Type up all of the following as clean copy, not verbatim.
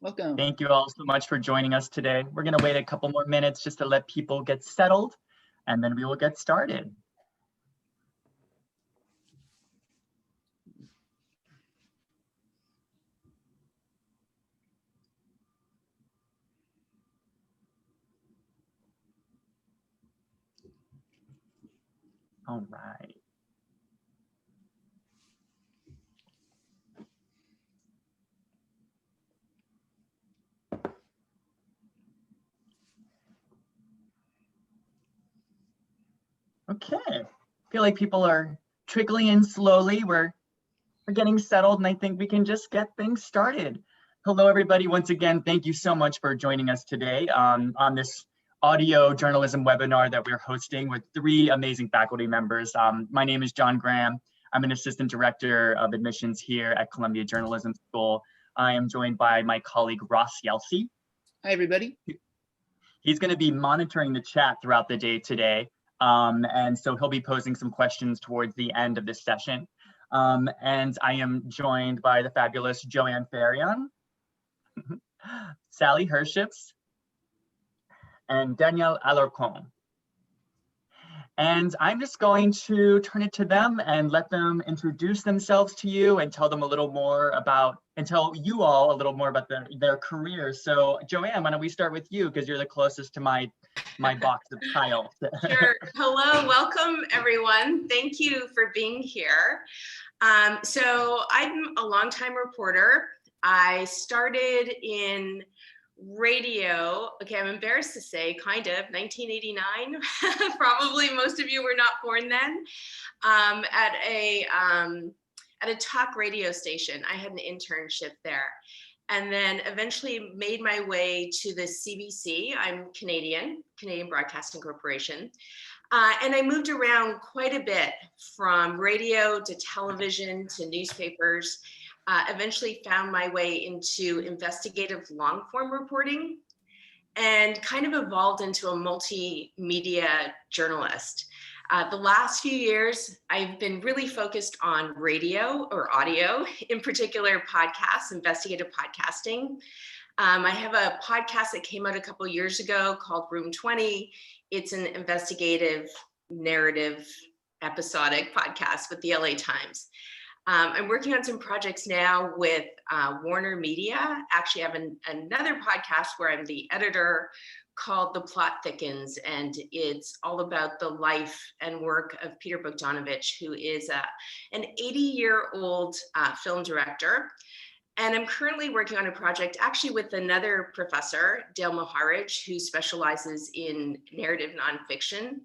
Welcome. Thank you all so much for joining us today. We're going to wait a couple more minutes just to let people get settled, and then we will get started. All right. Okay, I feel like people are trickling in slowly. We're getting settled, and I think we can just get things started. Hello, everybody. Once again, thank you so much for joining us today on this audio journalism webinar that we're hosting with three amazing faculty members. My name is John Graham. I'm an assistant director of admissions here at Columbia Journalism School. I am joined by my colleague, Ross Yelsey. Hi, everybody. He's going to be monitoring the chat throughout the day today. And so he'll be posing some questions towards the end of this session. And I am joined by the fabulous Joanne Faryon, Sally Herships, and Daniel Alarcon. And I'm just going to turn it to them and let them introduce themselves to you and tell you all a little more about their careers. So Joanne, why don't we start with you, because you're the closest to my box of tiles. Sure. Hello, welcome everyone. Thank you for being here. So I'm a longtime reporter. I started in radio, okay, I'm embarrassed to say, kind of, 1989. Probably most of you were not born then. At a talk radio station. I had an internship there. And then eventually made my way to the CBC. I'm Canadian Broadcasting Corporation. And I moved around quite a bit, from radio to television to newspapers. Eventually found my way into investigative long form reporting and kind of evolved into a multimedia journalist. The last few years, I've been really focused on radio or audio, in particular podcasts, investigative podcasting. I have a podcast that came out a couple years ago called Room 20. It's an investigative, narrative, episodic podcast with the LA Times. I'm working on some projects now with Warner Media. Actually, I have another podcast where I'm the editor called The Plot Thickens, and it's all about the life and work of Peter Bogdanovich, who is an 80-year-old film director. And I'm currently working on a project actually with another professor, Dale Maharaj, who specializes in narrative nonfiction.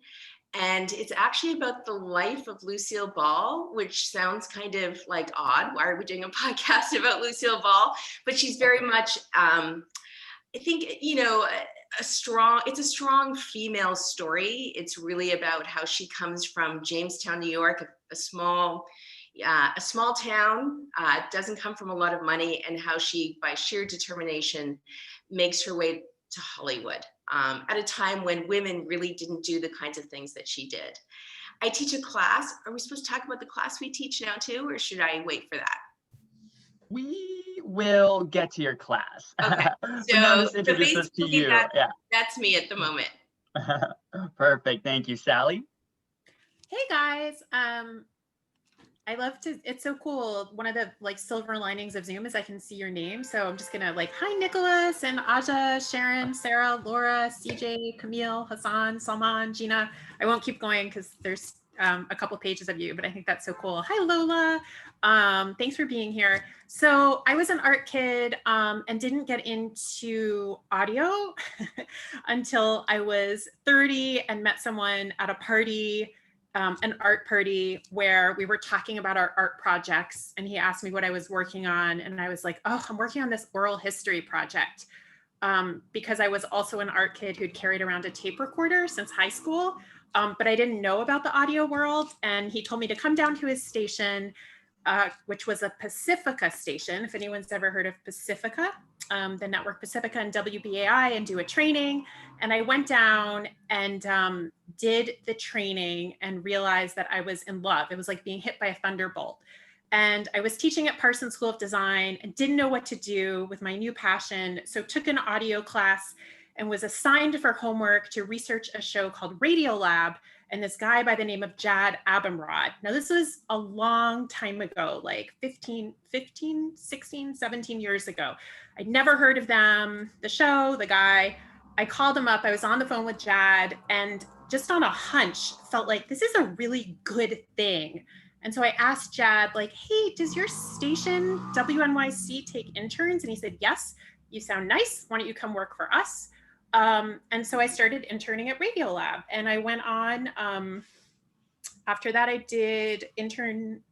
And it's actually about the life of Lucille Ball, which sounds kind of like odd. Why are we doing a podcast about Lucille Ball? But she's very much, I think, it's a strong female story. It's really about how she comes from Jamestown, New York, a small town, doesn't come from a lot of money, and how she, by sheer determination, makes her way to Hollywood at a time when women really didn't do the kinds of things that she did. I teach a class. Are we supposed to talk about the class we teach now too, or should I wait for that? We will get to your class. Okay, so basically that's me at the moment. Perfect, thank you, Sally. Hey guys, I love to, it's so cool. One of the silver linings of Zoom is I can see your name. So I'm just gonna hi Nicholas and Aja, Sharon, Sarah, Laura, CJ, Camille, Hassan, Salman, Gina. I won't keep going because there's a couple pages of you, but I think that's so cool. Hi Lola, thanks for being here. So I was an art kid and didn't get into audio until I was 30 and met someone at a party, an art party, where we were talking about our art projects, and he asked me what I was working on, and I was like, oh, I'm working on this oral history project, because I was also an art kid who'd carried around a tape recorder since high school, but I didn't know about the audio world, and he told me to come down to his station, which was a Pacifica station, if anyone's ever heard of Pacifica, the network Pacifica and WBAI, and do a training. And I went down and did the training and realized that I was in love. It was like being hit by a thunderbolt. And I was teaching at Parsons School of Design and didn't know what to do with my new passion. So took an audio class and was assigned for homework to research a show called Radio Lab, and this guy by the name of Jad Abumrad. Now this was a long time ago, like 15, 16, 17 years ago. I'd never heard of them, the show, the guy. I called him up, I was on the phone with Jad, and just on a hunch, felt like this is a really good thing. And so I asked Jad, like, hey, does your station, WNYC, take interns? And he said, yes, you sound nice. Why don't you come work for us? And so I started interning at Radio Lab, and I went on. After that, I interned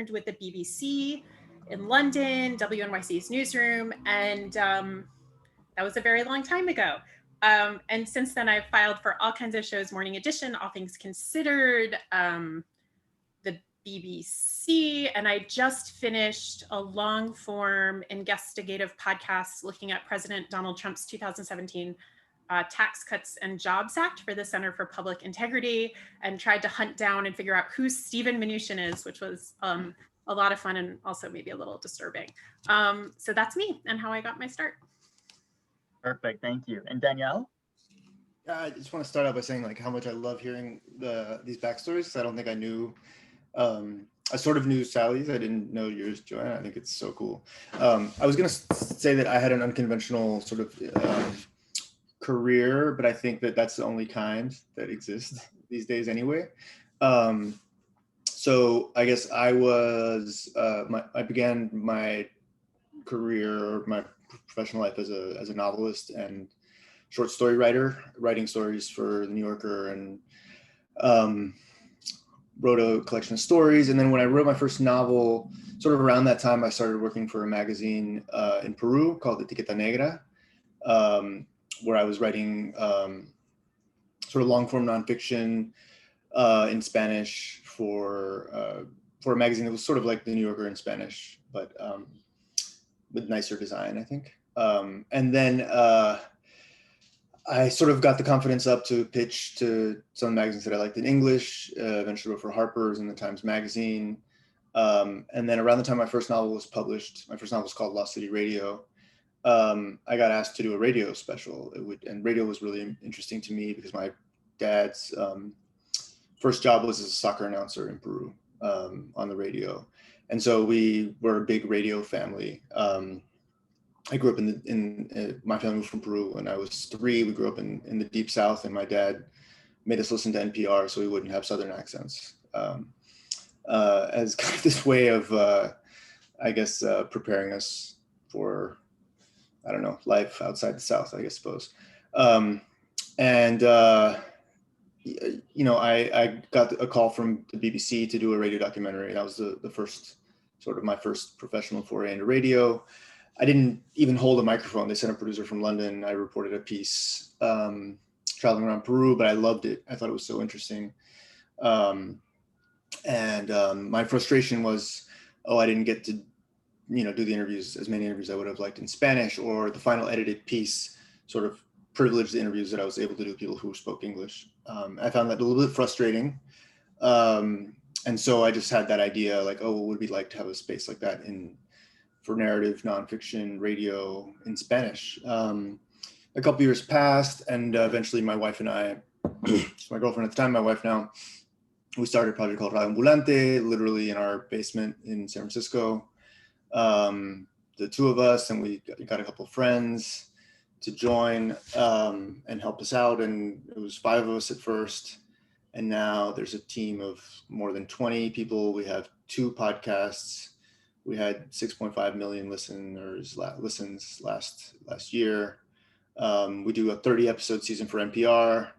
with the BBC in London, WNYC's newsroom, and that was a very long time ago. And since then, I've filed for all kinds of shows, Morning Edition, All Things Considered, the BBC, and I just finished a long form investigative podcast looking at President Donald Trump's 2017 Tax Cuts and Jobs Act for the Center for Public Integrity, and tried to hunt down and figure out who Stephen Mnuchin is, which was a lot of fun and also maybe a little disturbing. So that's me and how I got my start. Perfect, thank you. And Danielle? I just want to start out by saying like how much I love hearing these backstories. I don't think I knew, I sort of knew Sally's. I didn't know yours, Joanne. I think it's so cool. I was going to say that I had an unconventional sort of career, but I think that that's the only kind that exists these days anyway. So I guess I began my career, my professional life as a novelist and short story writer, writing stories for the New Yorker, and wrote a collection of stories. And then when I wrote my first novel, sort of around that time, I started working for a magazine in Peru called Etiqueta Negra, where I was writing sort of long form nonfiction in Spanish for a magazine that was sort of like the New Yorker in Spanish, but with nicer design, I think. And then I sort of got the confidence up to pitch to some magazines that I liked in English, eventually wrote for Harper's and the Times Magazine. And then around the time my first novel was published, my first novel was called Lost City Radio, I got asked to do a radio special. And radio was really interesting to me because my dad's first job was as a soccer announcer in Peru on the radio. And so we were a big radio family. I grew up in my family moved from Peru when I was 3. We grew up in the deep South, and my dad made us listen to NPR so we wouldn't have Southern accents, as kind of this way of, I guess, preparing us for, I don't know, life outside the South, I suppose. You know, I got a call from the BBC to do a radio documentary. That was the first, sort of my first professional foray into radio. I didn't even hold a microphone. They sent a producer from London. I reported a piece traveling around Peru, but I loved it. I thought it was so interesting. My frustration was, I didn't get to, do the interviews, as many interviews I would have liked in Spanish, or the final edited piece sort of privileged the interviews that I was able to do with people who spoke English. I found that a little bit frustrating. And so I just had that idea, like, what would it be like to have a space like that for narrative nonfiction radio in Spanish. A couple years passed, and eventually my wife and I, my girlfriend at the time, my wife now, we started a project called Radio Ambulante, literally in our basement in San Francisco. The two of us, and we got a couple of friends to join and help us out. And it was 5 of us at first. And now there's a team of more than 20 people. We have 2 podcasts. We had 6.5 million listens last year. We do a 30 episode season for NPR,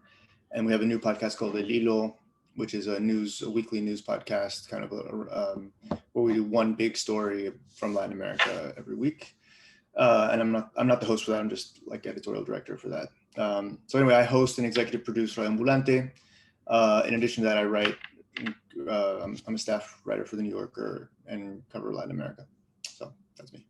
and we have a new podcast called El Hilo, which is a weekly news podcast, kind of where we do one big story from Latin America every week. And I'm not the host for that. I'm just like editorial director for that. So anyway, I host and executive produce Radio Ambulante. In addition to that, I write. I'm a staff writer for the New Yorker and cover Latin America. So that's me.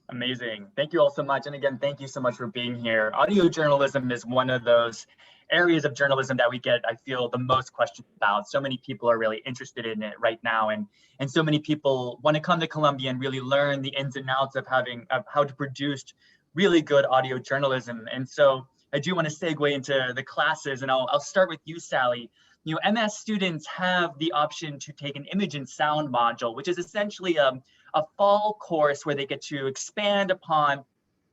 Amazing. Thank you all so much. And again, thank you so much for being here. Audio journalism is one of those areas of journalism that we get, I feel, the most questions about. So many people are really interested in it right now, and so many people want to come to Columbia and really learn the ins and outs of how to produce really good audio journalism. And so I do want to segue into the classes, and I'll start with you, Sally. You know, MS students have the option to take an image and sound module, which is essentially a fall course where they get to expand upon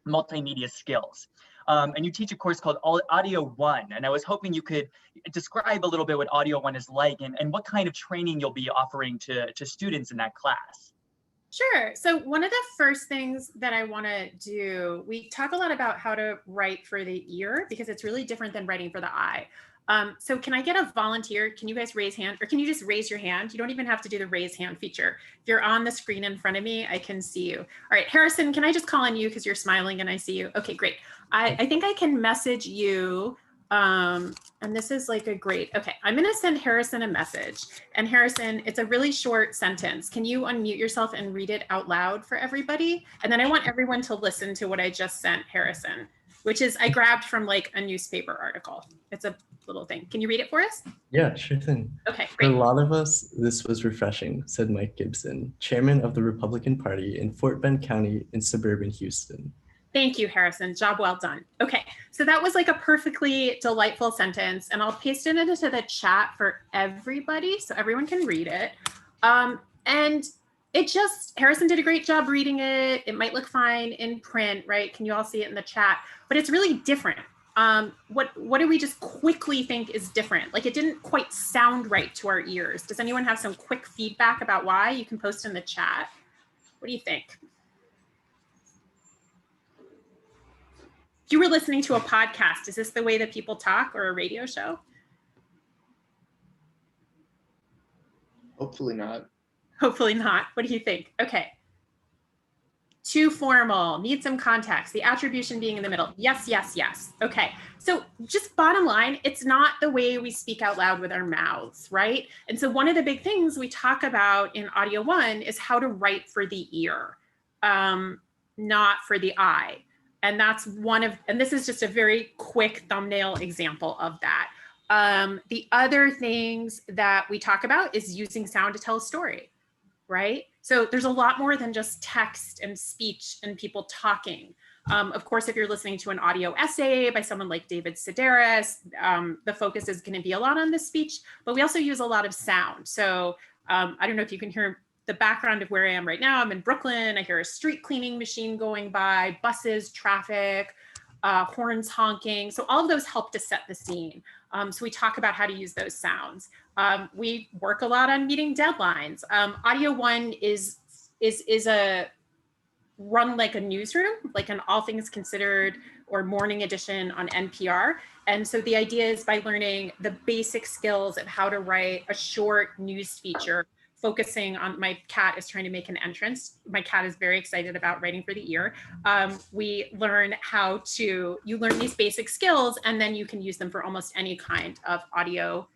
multimedia skills. And you teach a course called Audio 1. And I was hoping you could describe a little bit what Audio 1 is like and what kind of training you'll be offering to students in that class. Sure. So one of the first things that I want to do, we talk a lot about how to write for the ear because it's really different than writing for the eye. So can I get a volunteer? Can you guys raise hand, or can you just raise your hand? You don't even have to do the raise hand feature. If you're on the screen in front of me, I can see you. All right, Harrison, can I just call on you because you're smiling and I see you? Okay, great. I think I can message you. And this is like a great, okay, I'm going to send Harrison a message. And Harrison, it's a really short sentence. Can you unmute yourself and read it out loud for everybody? And then I want everyone to listen to what I just sent Harrison, which is I grabbed from like a newspaper article. It's a little thing. Can you read it for us? Yeah, sure thing. Okay, For great. a lot of us, this was refreshing, said Mike Gibson, chairman of the Republican Party in Fort Bend County in suburban Houston. Thank you, Harrison. Job well done. Okay, so that was like a perfectly delightful sentence, and I'll paste it into the chat for everybody so everyone can read it. And it just, Harrison did a great job reading it. It might look fine in print, right? Can you all see it in the chat? But it's really different. What do we just quickly think is different? Like it didn't quite sound right to our ears. Does anyone have some quick feedback about why? You can post in the chat. What do you think? If you were listening to a podcast, is this the way that people talk, or a radio show? Hopefully not. Hopefully not. What do you think? Okay. Too formal, need some context, the attribution being in the middle. Yes, yes, yes. Okay. So just bottom line, it's not the way we speak out loud with our mouths, right? And so one of the big things we talk about in Audio 1 is how to write for the ear, not for the eye. And that's and this is just a very quick thumbnail example of that. The other things that we talk about is using sound to tell a story, right? So there's a lot more than just text and speech and people talking. Of course, if you're listening to an audio essay by someone like David Sedaris, the focus is going to be a lot on the speech, but we also use a lot of sound. So I don't know if you can hear the background of where I am right now. I'm in Brooklyn. I hear a street cleaning machine going by, buses, traffic, horns honking. So all of those help to set the scene. So we talk about how to use those sounds. We work a lot on meeting deadlines. Audio 1 is a run like a newsroom, like an All Things Considered or morning edition on NPR. And so the idea is by learning the basic skills of how to write a short news feature, focusing on, my cat is trying to make an entrance. My cat is very excited about writing for the ear. We learn you learn these basic skills, and then you can use them for almost any kind of audio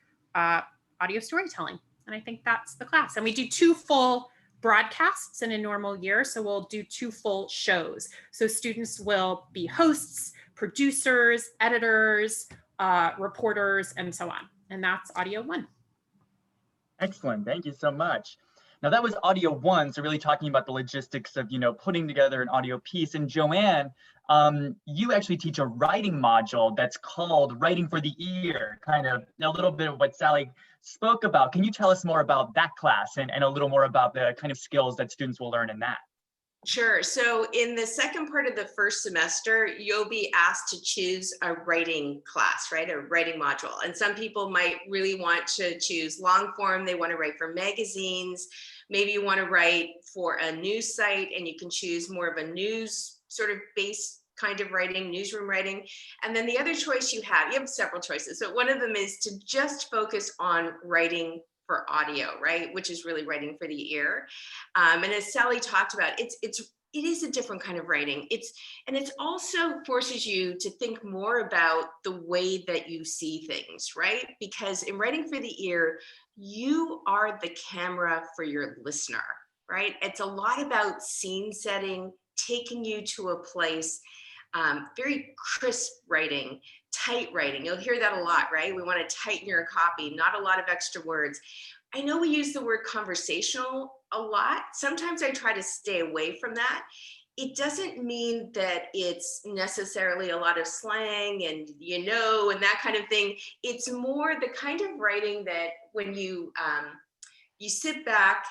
storytelling. And I think that's the class. And we do 2 full broadcasts in a normal year. So we'll do 2 full shows. So students will be hosts, producers, editors, reporters, and so on. And that's Audio 1. Excellent. Thank you so much. Now that was Audio 1, so really talking about the logistics of, putting together an audio piece. And Joanne, you actually teach a writing module that's called Writing for the Ear, kind of a little bit of what Sally spoke about. Can you tell us more about that class and a little more about the kind of skills that students will learn in that? Sure. So in the second part of the first semester, you'll be asked to choose a writing class, right? A writing module. And some people might really want to choose long form. They want to write for magazines. Maybe you want to write for a news site and you can choose more of a news sort of base kind of writing, newsroom writing. And then the other choice you have several choices. So one of them is to just focus on writing for audio, right? Which is really writing for the ear. And as Sally talked about, it is a different kind of writing. It also forces you to think more about the way that you see things, right? Because in writing for the ear, you are the camera for your listener, right? It's a lot about scene setting, taking you to a place. very crisp writing, tight writing. You'll hear that a lot, right? We want to tighten your copy, not a lot of extra words. I know we use the word conversational a lot. Sometimes I try to stay away from that. It doesn't mean that it's necessarily a lot of slang and and that kind of thing. It's more the kind of writing that when you sit back,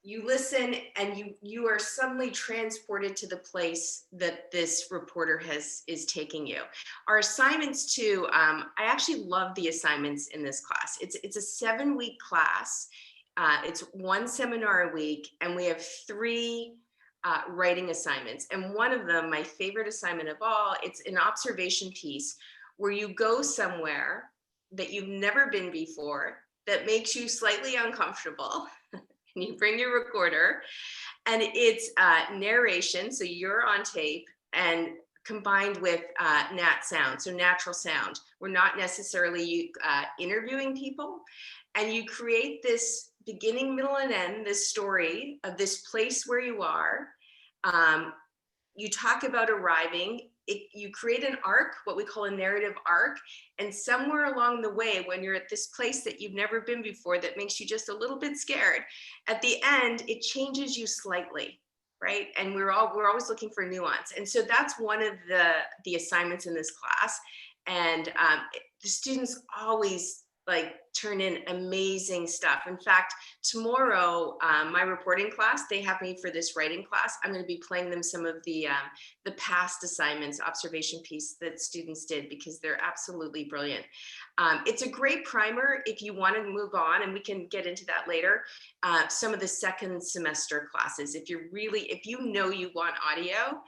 you listen, and you are suddenly transported to the place that this reporter is taking you. Our assignments too, I actually love the assignments in this class. It's a 7-week class. It's one seminar a week, and we have 3 writing assignments. And one of them, my favorite assignment of all, it's an observation piece where you go somewhere that you've never been before that makes you slightly uncomfortable. And you bring your recorder, and it's narration, so you're on tape, and combined with nat sound, so natural sound. We're not necessarily interviewing people, and you create this beginning, middle, and end, this story of this place where you are. You talk about arriving. You create an arc, what we call a narrative arc, and somewhere along the way, when you're at this place that you've never been before that makes you just a little bit scared, at the end it changes you slightly, right? And we're always looking for nuance, and so that's one of the assignments in this class. And the students always turn in amazing stuff. In fact, tomorrow, my reporting class, they have me for this writing class. I'm going to be playing them some of the past assignments, observation piece that students did, because they're absolutely brilliant. It's a great primer if you want to move on, and we can get into that later. Some of the second semester classes, if you know you want audio,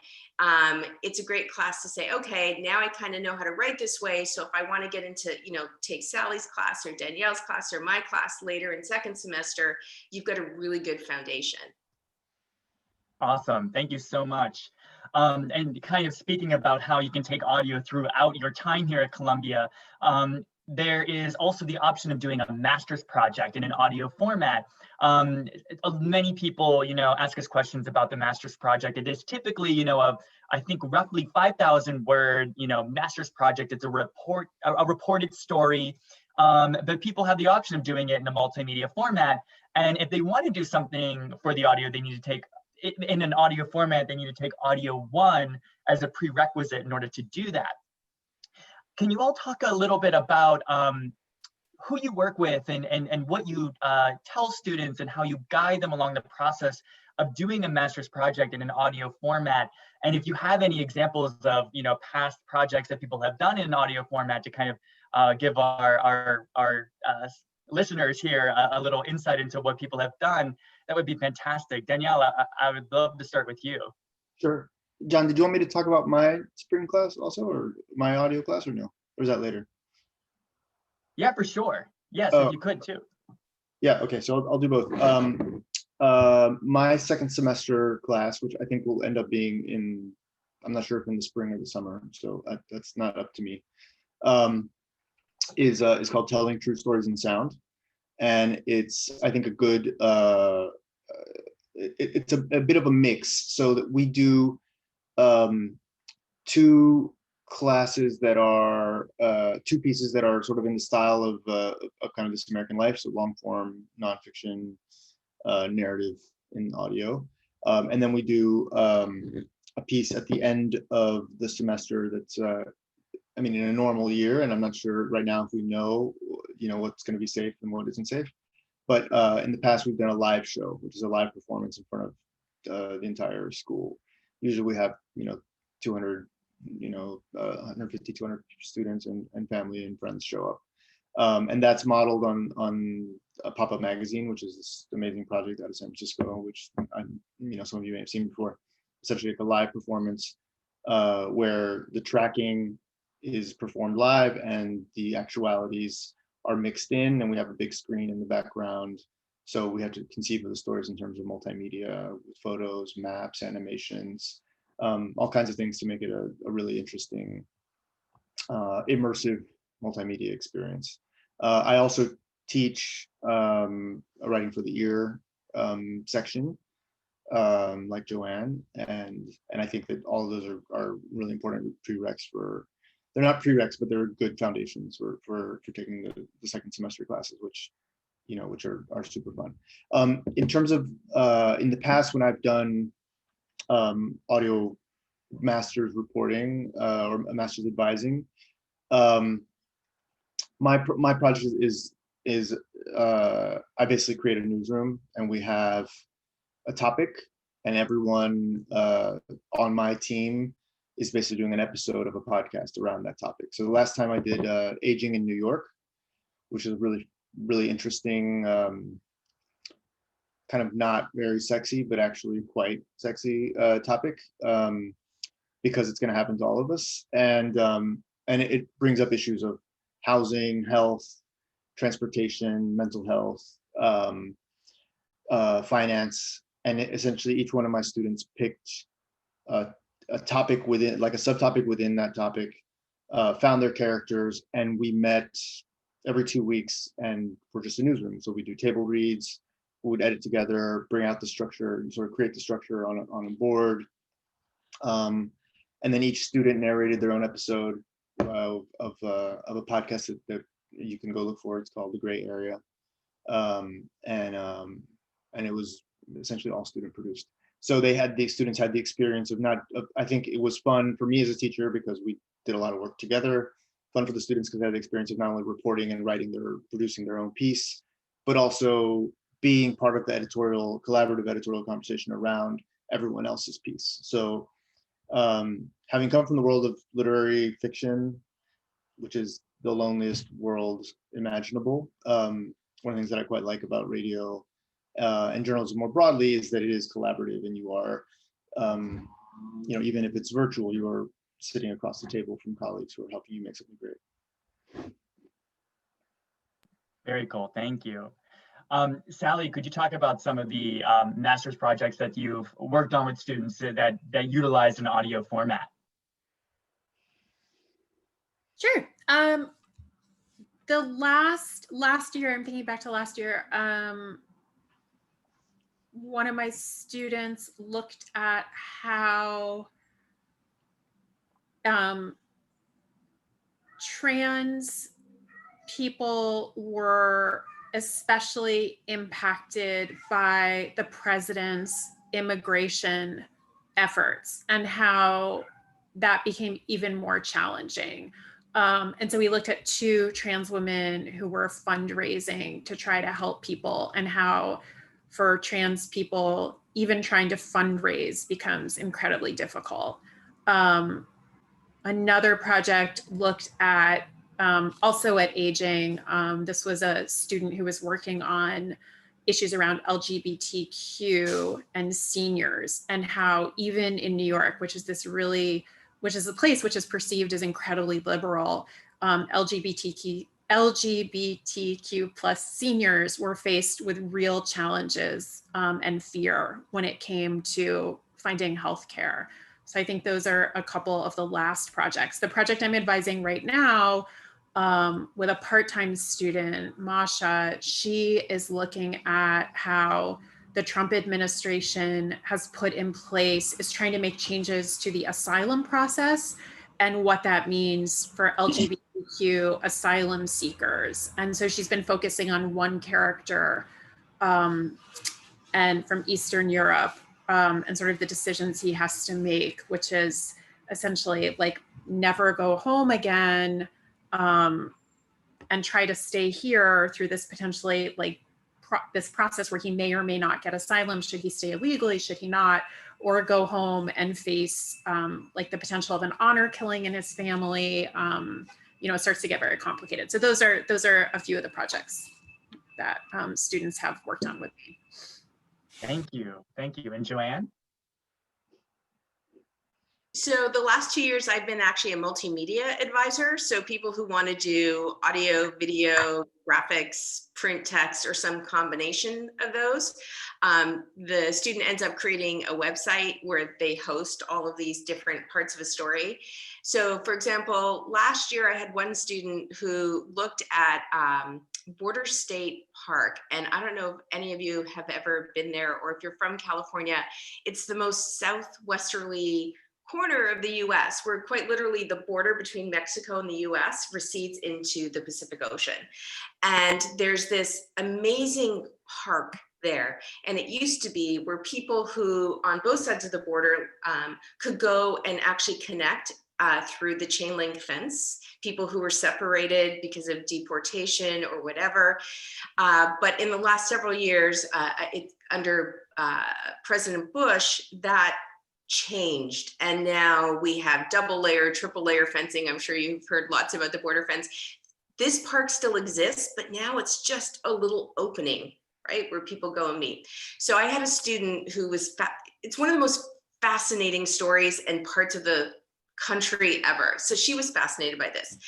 it's a great class to say, okay, now I kind of know how to write this way. So if I want to get into, take Sally's class or Danielle's class or my class later in second semester, you've got a really good foundation. Awesome. Thank you so much. And kind of speaking about how you can take audio throughout your time here at Columbia, there is also the option of doing a master's project in an audio format. Many people, ask us questions about the master's project. It is typically, I think roughly 5,000 word, master's project. It's a reported story, but people have the option of doing it in a multimedia format. And if they want to do something for the audio, they need to take in an audio format, they need to take audio 1 as a prerequisite in order to do that. Can you all talk a little bit about who you work with and what you tell students and how you guide them along the process of doing a master's project in an audio format? And if you have any examples of past projects that people have done in an audio format to kind of give our listeners here a little insight into what people have done, that would be fantastic. Danielle, I would love to start with you. Sure. John, did you want me to talk about my spring class also, or my audio class, or no? Or is that later? Yeah, for sure. Yes, Oh. if you could too. Yeah, okay, so I'll do both. My second semester class, which I think will end up being in, I'm not sure if in the spring or the summer, so that's not up to me, is called Telling True Stories in Sound. And it's, I think, a good, it's a bit of a mix, so that we do 2 classes that are 2 pieces that are sort of in the style of kind of This American Life, so long form nonfiction narrative in audio, and then we do a piece at the end of the semester that's I mean, in a normal year, and I'm not sure right now if we know what's going to be safe and what isn't safe, but in the past we've done a live show, which is a live performance in front of the entire school. Usually we have 200 150, 200 students and family and friends show up, and that's modeled on a pop-up magazine, which is this amazing project out of San Francisco, which some of you may have seen before. Essentially like a live performance where the tracking is performed live and the actualities are mixed in, and we have a big screen in the background. So we have to conceive of the stories in terms of multimedia, with photos, maps, animations, all kinds of things to make it a really interesting, immersive multimedia experience. I also teach a writing for the ear section like Joanne, and I think that all of those are really important prereqs for. They're not prereqs, but they're good foundations for taking the second semester classes, which are super fun. In terms of in the past when I've done audio master's reporting or master's advising, my project is I basically create a newsroom, and we have a topic, and everyone on my team is basically doing an episode of a podcast around that topic. So the last time I did aging in New York, which is really interesting, kind of not very sexy, but actually quite sexy topic, because it's going to happen to all of us, and it brings up issues of housing, health, transportation, mental health, finance, and essentially each one of my students picked a topic within, like a subtopic within that topic, found their characters, and we met every 2 weeks, and we're just a newsroom. So we do table reads, we would edit together, bring out the structure, sort of create the structure on a board. And then each student narrated their own episode of a podcast that you can go look for. It's called The Gray Area. And it was essentially all student produced. So the students had the experience of I think it was fun for me as a teacher because we did a lot of work together, fun for the students because they had the experience of not only reporting and producing their own piece, but also being part of the collaborative editorial conversation around everyone else's piece. So having come from the world of literary fiction, which is the loneliest world imaginable, one of the things that I quite like about radio and journalism more broadly is that it is collaborative, and you are, even if it's virtual, you are sitting across the table from colleagues who are helping you make something great. Very cool, thank you. Sally, could you talk about some of the master's projects that you've worked on with students that utilize an audio format? Sure. The last year, I'm thinking back to last year, one of my students looked at how trans people were especially impacted by the president's immigration efforts and how that became even more challenging. And so we looked at 2 trans women who were fundraising to try to help people, and how for trans people, even trying to fundraise becomes incredibly difficult. Another project looked at also at aging. This was a student who was working on issues around LGBTQ and seniors, and how even in New York, which is a place which is perceived as incredibly liberal, LGBTQ plus seniors were faced with real challenges and fear when it came to finding healthcare. So I think those are a couple of the last projects. The project I'm advising right now with a part-time student, Masha, she is looking at how the Trump administration has put in place, is trying to make changes to the asylum process and what that means for LGBTQ asylum seekers. And so she's been focusing on one character and from Eastern Europe and sort of the decisions he has to make, which is essentially like never go home again and try to stay here through this potentially like this process where he may or may not get asylum. Should he stay illegally? Should he not? Or go home and face like the potential of an honor killing in his family? It starts to get very complicated. So those are a few of the projects that students have worked on with me. Thank you. And Joanne? So the last 2 years, I've been actually a multimedia advisor. So people who want to do audio, video, graphics, print text, or some combination of those. The student ends up creating a website where they host all of these different parts of a story. So for example, last year I had one student who looked at Border State Park. And I don't know if any of you have ever been there, or if you're from California, it's the most southwesterly corner of the US, where quite literally the border between Mexico and the US recedes into the Pacific Ocean. And there's this amazing park there. And it used to be where people who on both sides of the border could go and actually connect through the chain link fence, people who were separated because of deportation or whatever. But in the last several years, under President Bush, that changed. And now we have double layer, triple layer fencing. I'm sure you've heard lots about the border fence. This park still exists, but now it's just a little opening, right, where people go and meet. So I had a student who was, it's one of the most fascinating stories and parts of the country ever. So she was fascinated by this.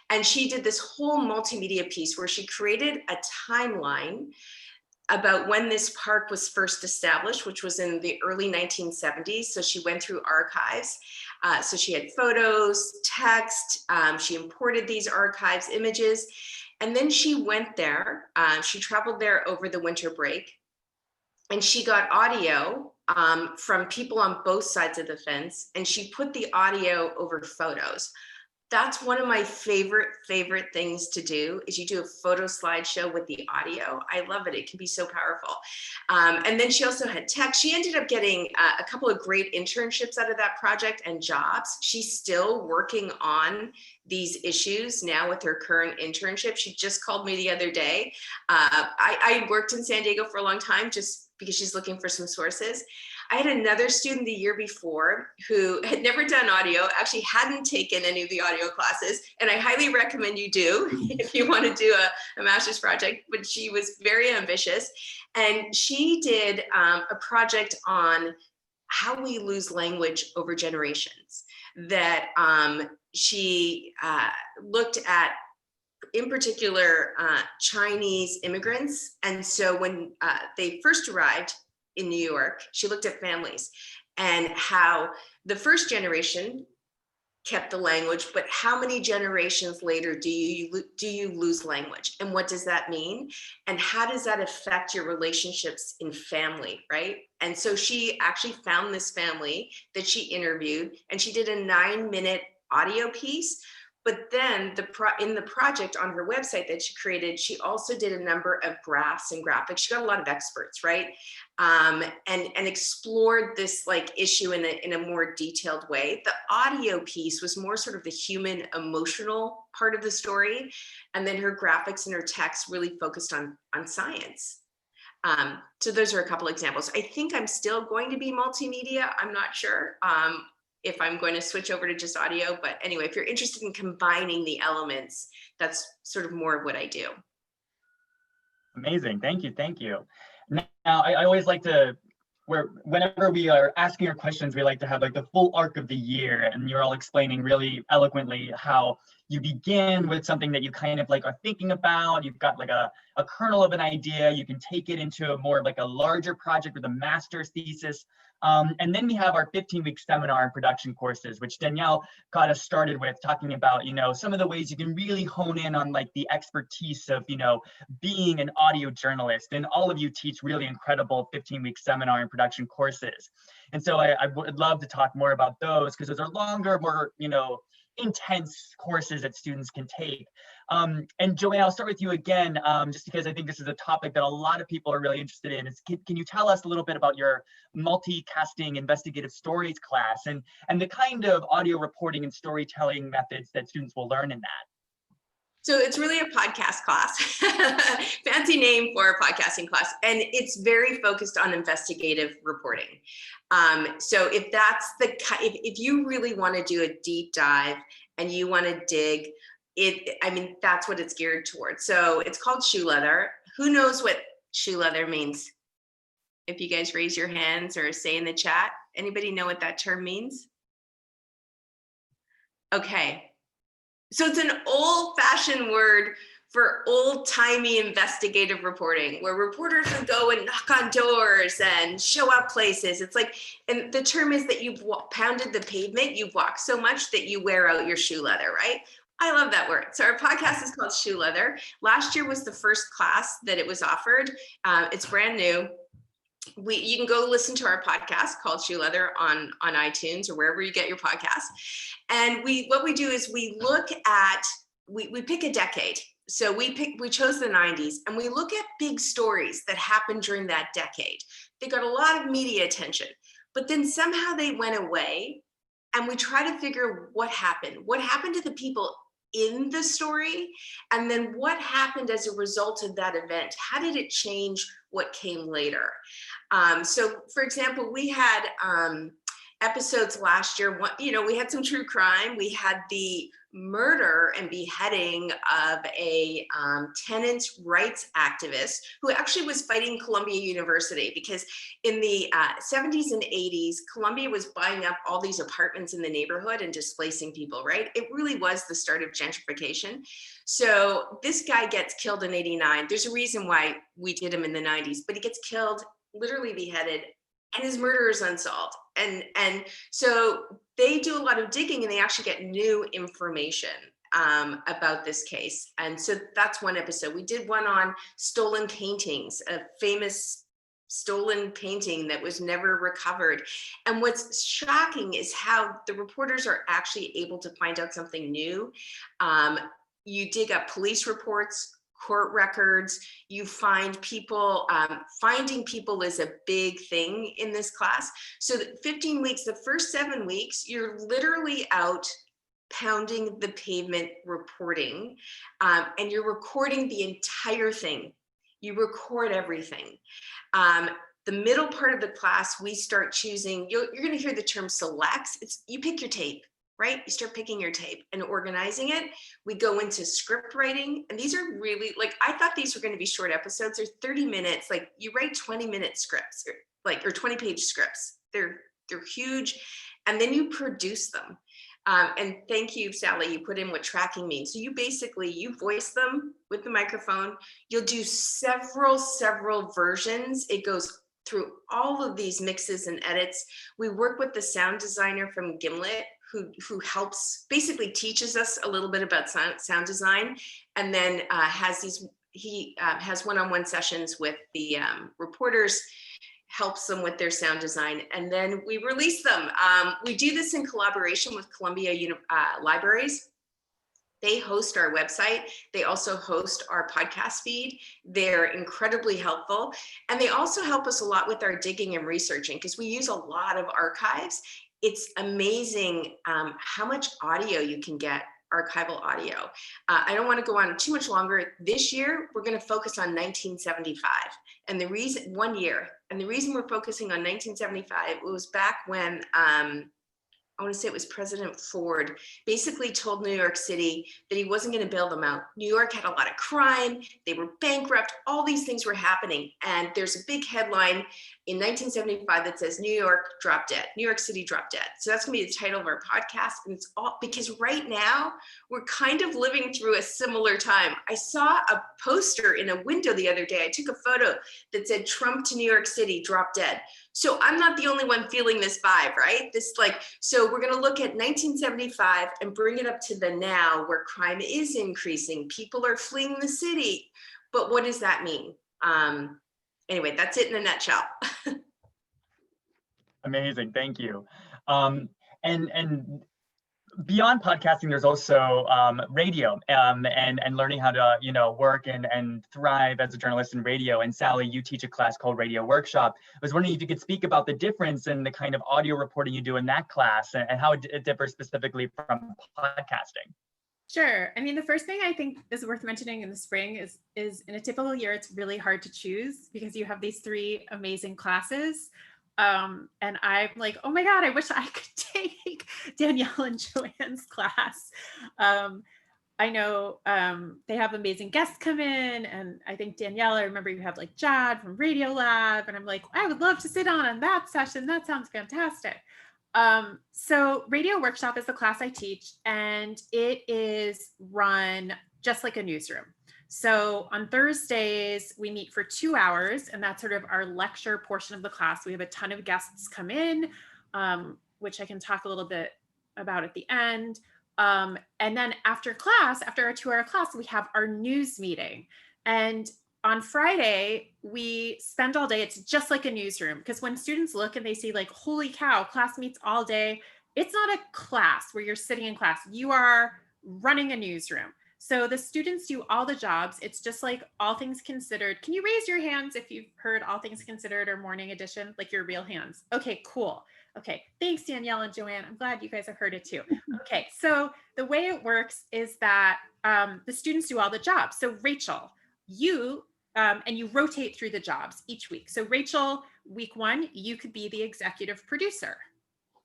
And she did this whole multimedia piece where she created a timeline about when this park was first established, which was in the early 1970s. So she went through archives. So she had photos, text, she imported these archives, images, and then she went there. She traveled there over the winter break, and she got audio from people on both sides of the fence, and she put the audio over photos. That's one of my favorite things to do, is you do a photo slideshow with the audio. I love it. It can be so powerful. And then she also had text. She ended up getting a couple of great internships out of that project and jobs. She's still working on these issues now with her current internship. She just called me the other day. I worked in San Diego for a long time just because she's looking for some sources. I had another student the year before who had never done audio, actually hadn't taken any of the audio classes, and I highly recommend you do if you want to do a master's project, but she was very ambitious. And she did a project on how we lose language over generations, that she looked at, in particular, Chinese immigrants. And so when they first arrived in New York, she looked at families and how the first generation kept the language, but how many generations later do you lose language? And what does that mean? And how does that affect your relationships in family, right? And so she actually found this family that she interviewed, and she did a 9-minute audio piece. But then in the project on her website that she created, she also did a number of graphs and graphics. She got a lot of experts, right? And explored this like issue in a more detailed way. The audio piece was more sort of the human emotional part of the story. And then her graphics and her text really focused on science. So those are a couple examples. I think I'm still going to be multimedia. I'm not sure. If I'm going to switch over to just audio. But anyway, if you're interested in combining the elements, that's sort of more of what I do. Amazing. Thank you. Thank you. Now, I always like to, whenever we are asking your questions, we like to have like the full arc of the year, and you're all explaining really eloquently how you begin with something that you kind of like are thinking about. You've got like a kernel of an idea. You can take it into a more like a larger project with a master's thesis. And then we have our 15-week seminar and production courses, which Danielle got us started with, talking about, some of the ways you can really hone in on like the expertise of, being an audio journalist. And all of you teach really incredible 15-week seminar and production courses. And so I would love to talk more about those, because those are longer, more, intense courses that students can take. And Joanne, I'll start with you again, just because I think this is a topic that a lot of people are really interested in. Can you tell us a little bit about your multicasting investigative stories class and the kind of audio reporting and storytelling methods that students will learn in that? So it's really a podcast class, fancy name for a podcasting class, and it's very focused on investigative reporting. So if you really want to do a deep dive and you want to dig it, that's what it's geared towards. So it's called shoe leather. Who knows what shoe leather means? If you guys raise your hands or say in the chat, anybody know what that term means? Okay. So it's an old-fashioned word for old-timey investigative reporting, where reporters would go and knock on doors and show up places. It's like, and the term is that you've pounded the pavement, you've walked so much that you wear out your shoe leather, right? I love that word. So our podcast is called Shoe Leather. Last year was the first class that it was offered. It's brand new. You can go listen to our podcast called Shoe Leather on iTunes or wherever you get your podcasts. And what we do is we look at, we pick a decade. So we chose the 90s, and we look at big stories that happened during that decade. They got a lot of media attention, but then somehow they went away, and we try to figure what happened to the people in the story, and then what happened as a result of that event. How did it change what came later? So for example, we had episodes last year, we had some true crime. We had the murder and beheading of a tenants' rights activist who actually was fighting Columbia University, because in the 70s and 80s, Columbia was buying up all these apartments in the neighborhood and displacing people, right? It really was the start of gentrification. So this guy gets killed in 89. There's a reason why we did him in the 90s, but he gets killed, literally beheaded, and his murder is unsolved. And so they do a lot of digging, and they actually get new information about this case. And so that's one episode. We did one on stolen paintings, a famous stolen painting that was never recovered. And what's shocking is how the reporters are actually able to find out something new. You dig up police reports, court records, you find people, finding people is a big thing in this class. So 15 weeks, the first 7 weeks, you're literally out pounding the pavement reporting, and you're recording the entire thing. You record everything. The middle part of the class, we start choosing, you're gonna hear the term selects, you pick your tape. Right? You start picking your tape and organizing it. We go into script writing, and these are really, like, I thought these were going to be short episodes. They're 30 minutes. Like, you write 20-minute scripts, or 20-page scripts. They're huge, and then you produce them. And thank you, Sally. You put in what tracking means. So you voice them with the microphone. You'll do several versions. It goes through all of these mixes and edits. We work with the sound designer from Gimlet, who helps, basically teaches us a little bit about sound design, and then he has one-on-one sessions with the reporters, helps them with their sound design, and then we release them. We do this in collaboration with Columbia Libraries. They host our website. They also host our podcast feed. They're incredibly helpful. And they also help us a lot with our digging and researching, because we use a lot of archives. It's amazing how much audio you can get, archival audio. I don't want to go on too much longer. This year, we're going to focus on 1975. And the reason, 1 year, and the reason we're focusing on 1975, it was back when, I want to say it was President Ford, basically told New York City that he wasn't going to bail them out. New York had a lot of crime, they were bankrupt, all these things were happening. And there's a big headline in 1975 that says New York dropped dead, New York City dropped dead. So that's going to be the title of our podcast. And it's all because right now we're kind of living through a similar time. I saw a poster in a window the other day. I took a photo that said Trump to New York City dropped dead. So I'm not the only one feeling this vibe, right? So we're going to look at 1975 and bring it up to the now, where crime is increasing. People are fleeing the city. But what does that mean? Anyway, that's it in a nutshell. Amazing, thank you. And beyond podcasting, there's also radio and learning how to work and thrive as a journalist in radio. And Sally, you teach a class called Radio Workshop. I was wondering if you could speak about the difference in the kind of audio reporting you do in that class and how it differs specifically from podcasting. Sure. I mean, the first thing I think is worth mentioning in the spring is in a typical year, it's really hard to choose because you have these 3 amazing classes. And I'm like, oh my God, I wish I could take Danielle and Joanne's class. I know they have amazing guests come in, and I think Danielle, I remember you have like Jad from Radio Lab, and I'm like, I would love to sit on that session. That sounds fantastic. So Radio Workshop is the class I teach, and it is run just like a newsroom. So on Thursdays, we meet for 2 hours, and that's sort of our lecture portion of the class. We have a ton of guests come in, which I can talk a little bit about at the end. And then after class, after our 2 hour class, we have our news meeting. And on Friday, we spend all day, it's just like a newsroom, because when students look and they see like, holy cow, class meets all day, it's not a class where you're sitting in class, you are running a newsroom. So the students do all the jobs. It's just like All Things Considered. Can you raise your hands if you've heard All Things Considered or Morning Edition, like your real hands? Okay, cool. Okay, thanks Danielle and Joanne. I'm glad you guys have heard it too. Okay, so the way it works is that the students do all the jobs. So Rachel, you and you rotate through the jobs each week. So Rachel, week 1, you could be the executive producer.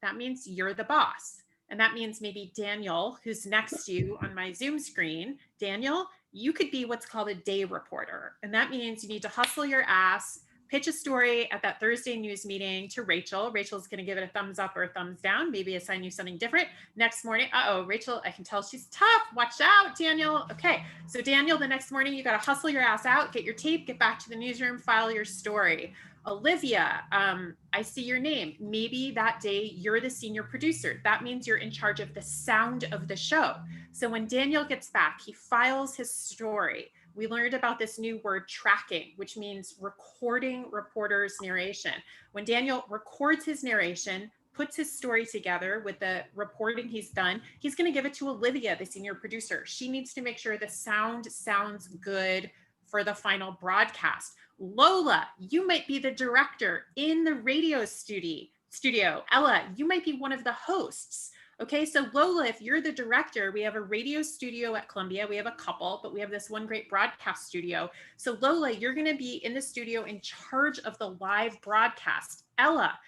That means you're the boss. And that means maybe Daniel, who's next to you on my Zoom screen, Daniel, you could be what's called a day reporter. And that means you need to hustle your ass, pitch a story at that Thursday news meeting to Rachel. Rachel's going to give it a thumbs up or a thumbs down, maybe assign you something different. Next morning, Rachel, I can tell she's tough. Watch out, Daniel. Okay, so Daniel, the next morning, you got to hustle your ass out, get your tape, get back to the newsroom, file your story. Olivia, I see your name. Maybe that day you're the senior producer. That means you're in charge of the sound of the show. So when Daniel gets back, he files his story. We learned about this new word, tracking, which means recording reporter's narration. When Daniel records his narration, puts his story together with the reporting he's done, he's going to give it to Olivia, the senior producer. She needs to make sure the sound sounds good for the final broadcast. Lola, you might be the director in the radio studio. Ella, you might be one of the hosts. Okay, so Lola, if you're the director, we have a radio studio at Columbia. We have a couple, but we have this one great broadcast studio. So Lola, you're going to be in the studio in charge of the live broadcast. Ella,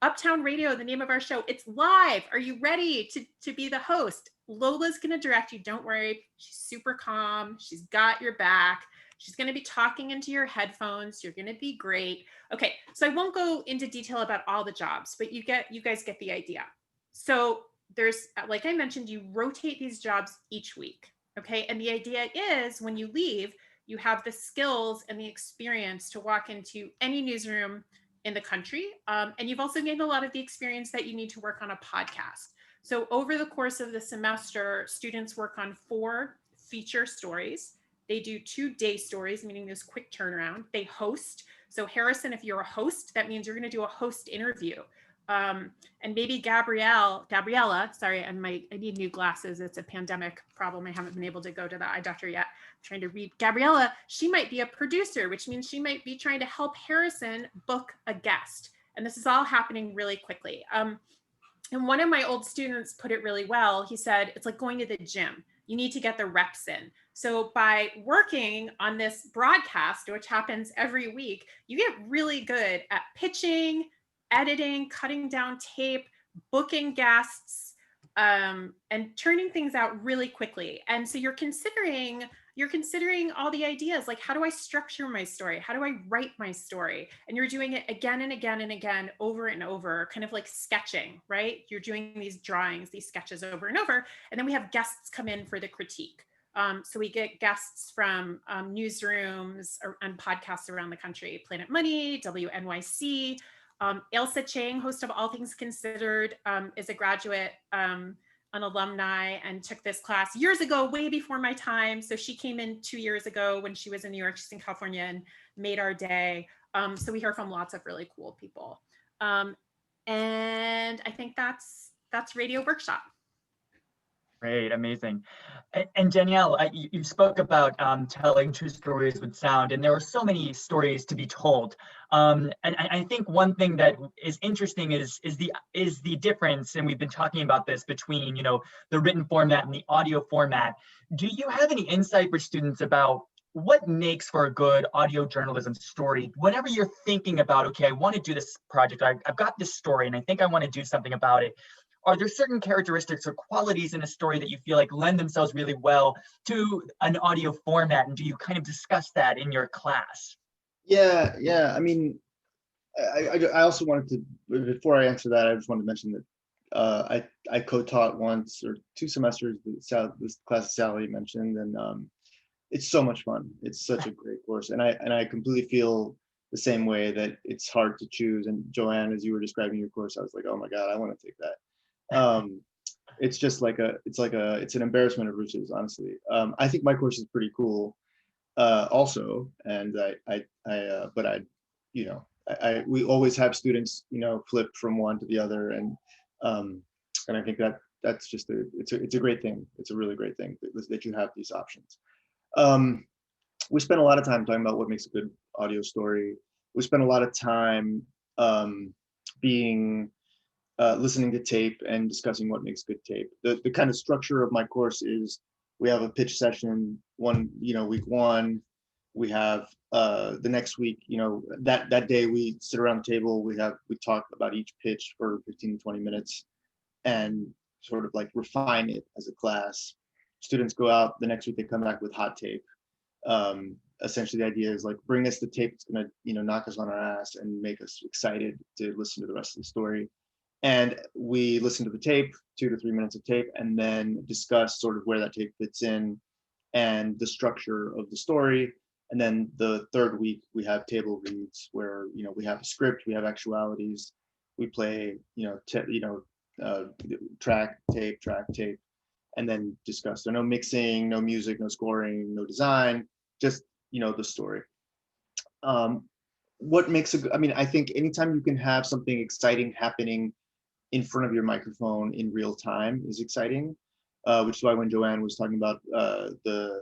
Uptown Radio, the name of our show, it's live. Are you ready to be the host? Lola's going to direct you. Don't worry. She's super calm. She's got your back. She's going to be talking into your headphones. You're going to be great. Okay, so I won't go into detail about all the jobs, but you guys get the idea. So there's, like I mentioned, you rotate these jobs each week. Okay, and the idea is when you leave, you have the skills and the experience to walk into any newsroom in the country. And you've also gained a lot of the experience that you need to work on a podcast. So over the course of the semester, students work on 4 feature stories. They do 2 day stories, meaning there's quick turnaround. They host. So Harrison, if you're a host, that means you're going to do a host interview. And maybe Gabriella, sorry, I need new glasses. It's a pandemic problem. I haven't been able to go to the eye doctor yet. I'm trying to read. Gabriella, she might be a producer, which means she might be trying to help Harrison book a guest. And this is all happening really quickly. And one of my old students put it really well. He said, it's like going to the gym. You need to get the reps in. So by working on this broadcast, which happens every week, you get really good at pitching, editing, cutting down tape, booking guests, and turning things out really quickly. And so you're considering all the ideas, like how do I structure my story? How do I write my story? And you're doing it again and again and again, over and over, kind of like sketching, right? You're doing these drawings, these sketches over and over. And then we have guests come in for the critique. So we get guests from newsrooms and podcasts around the country, Planet Money, WNYC. Ailsa Chang, host of All Things Considered, is a graduate, an alumni, and took this class years ago, way before my time. So she came in 2 years ago when she was in New York. She's in California and made our day. So we hear from lots of really cool people. And I think that's Radio Workshop. Great, amazing. And Danielle, you spoke about telling true stories with sound, and there are so many stories to be told. And I think one thing that is interesting is the difference, and we've been talking about this, between the written format and the audio format. Do you have any insight for students about what makes for a good audio journalism story? Whenever you're thinking about, okay, I want to do this project, I've got this story, and I think I want to do something about it. Are there certain characteristics or qualities in a story that you feel like lend themselves really well to an audio format? And do you kind of discuss that in your class? Yeah. I mean, I also wanted to, before I answer that, I just wanted to mention that I co-taught once or 2 semesters this class Sally mentioned, and it's so much fun. It's such a great course, and I completely feel the same way, that it's hard to choose. And Joanne, as you were describing your course, I was like, oh my God, I want to take that. It's just like it's an embarrassment of riches, honestly. I think my course is pretty cool, also, and but we always have students, flip from one to the other, and I think that's just it's a great thing. It's a really great thing that you have these options. We spent a lot of time talking about what makes a good audio story. We spent a lot of time listening to tape and discussing what makes good tape. The kind of structure of my course is, we have a pitch session week 1. We have the next week, that day we sit around the table, we talk about each pitch for 15 to 20 minutes and sort of like refine it as a class. Students go out the next week, they come back with hot tape. Essentially the idea is like, bring us the tape that's gonna knock us on our ass and make us excited to listen to the rest of the story. And we listen to the tape, 2 to 3 minutes of tape, and then discuss sort of where that tape fits in and the structure of the story. And then the third week we have table reads, where we have a script, we have actualities, we play track tape, and then discuss. So no mixing, no music, no scoring, no design, just the story. What makes I think anytime you can have something exciting happening in front of your microphone in real time is exciting, which is why when Joanne was talking about the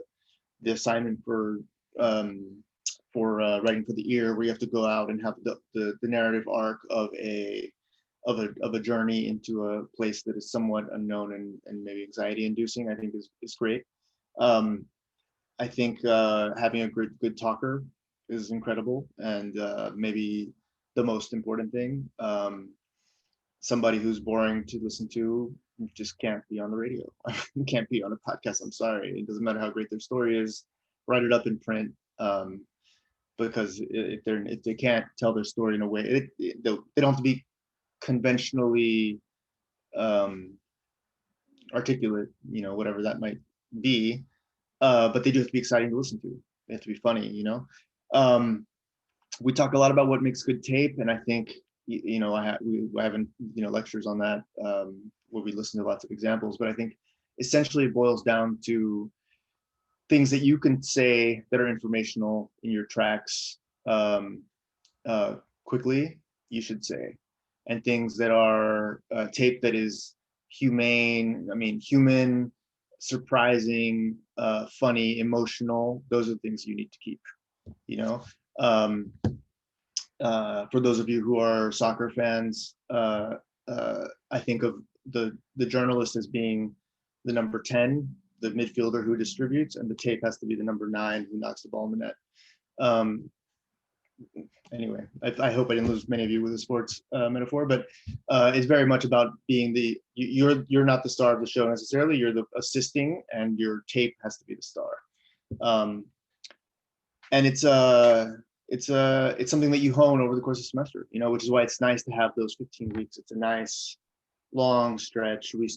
assignment for writing for the ear, where you have to go out and have the narrative arc of a journey into a place that is somewhat unknown and maybe anxiety inducing, I think is great. I think having a good talker is incredible, and maybe the most important thing. Somebody who's boring to listen to just can't be on the radio. Can't be on a podcast. I'm sorry. It doesn't matter how great their story is. Write it up in print, because if they can't tell their story in a way, they don't have to be conventionally articulate, whatever that might be, but they do have to be exciting to listen to. They have to be funny. We talk a lot about what makes good tape, and I think we haven't lectures on that, where we listen to lots of examples, but I think essentially it boils down to things that you can say that are informational in your tracks quickly, you should say, and things that are tape that is human, surprising, funny, emotional. Those are the things you need to keep. For those of you who are soccer fans, I think of the journalist as being the number 10, the midfielder who distributes, and the tape has to be the number 9 who knocks the ball in the net. Anyway, I hope I didn't lose many of you with a sports metaphor, but it's very much about being you're not the star of the show necessarily, you're the assisting, and your tape has to be the star. And it's something that you hone over the course of the semester, which is why it's nice to have those 15 weeks. It's a nice long stretch. We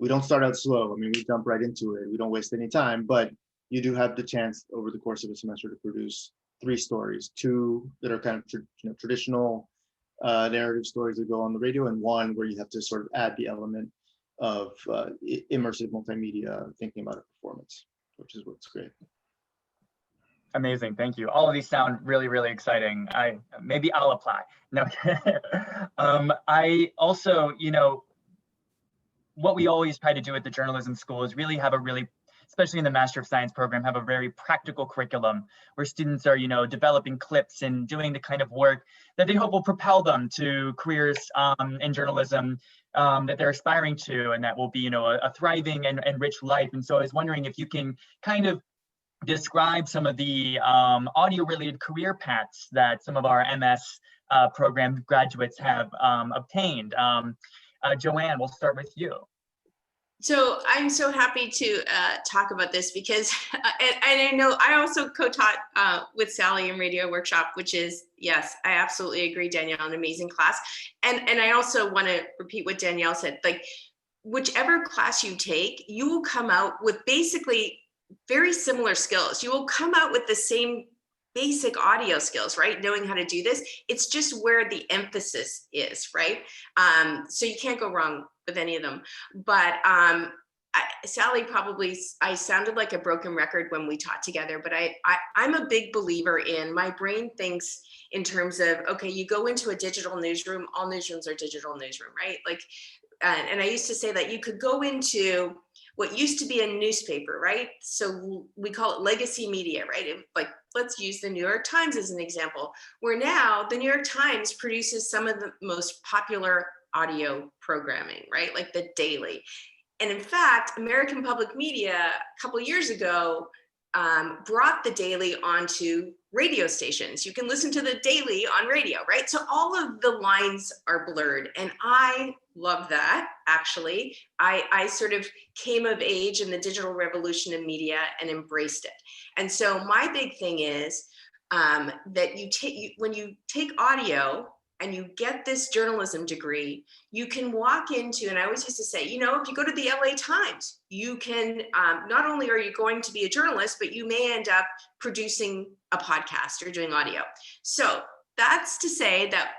don't start out slow. we jump right into it. We don't waste any time, but you do have the chance over the course of a semester to produce 3 stories, 2 that are kind of traditional narrative stories that go on the radio, and 1 where you have to sort of add the element of immersive multimedia, thinking about a performance, which is what's great. Amazing, thank you. All of these sound really, really exciting. Maybe I'll apply. No, I also, what we always try to do at the journalism school is really have especially in the Master of Science program, have a very practical curriculum where students are, developing clips and doing the kind of work that they hope will propel them to careers in journalism that they're aspiring to, and that will be, a thriving and rich life. And so I was wondering if you can kind of describe some of the audio-related career paths that some of our MS program graduates have obtained. Joanne, we'll start with you. So I'm so happy to talk about this because, and I know I also co-taught with Sally in Radio Workshop, which is, yes, I absolutely agree, Danielle, an amazing class. And I also want to repeat what Danielle said, like, whichever class you take, you will come out with basically very similar skills. You will come out with the same basic audio skills, right? Knowing how to do this. It's just where the emphasis is, right? So you can't go wrong with any of them. But Sally, probably, I sounded like a broken record when we taught together, but I'm a big believer in, my brain thinks in terms of, okay, you go into a digital newsroom, all newsrooms are digital newsroom, right? Like, and I used to say that you could go into what used to be a newspaper, right? So we call it legacy media, right? Like, let's use the New York Times as an example, where now the New York Times produces some of the most popular audio programming, right? Like the Daily. And in fact, American Public Media a couple of years ago brought the Daily onto radio stations. You can listen to the Daily on radio, right? So all of the lines are blurred. And I love that, actually. I sort of came of age in the digital revolution in media and embraced it. And so my big thing is that when you take audio and you get this journalism degree, you can walk into, and I always used to say, you know, if you go to the LA Times, you can, not only are you going to be a journalist, but you may end up producing a podcast or doing audio. So that's to say that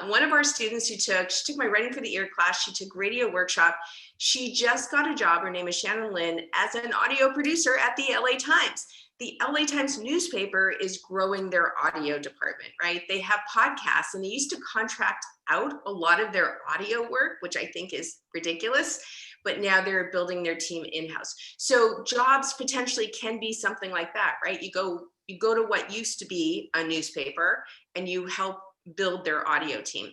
one of our students she took my Writing for the Ear class, she took Radio Workshop. She just got a job, her name is Shannon Lynn, as an audio producer at the LA Times. The LA Times newspaper is growing their audio department, right? They have podcasts, and they used to contract out a lot of their audio work, which I think is ridiculous, but now they're building their team in-house. So jobs potentially can be something like that, right? You go to what used to be a newspaper and you help build their audio team.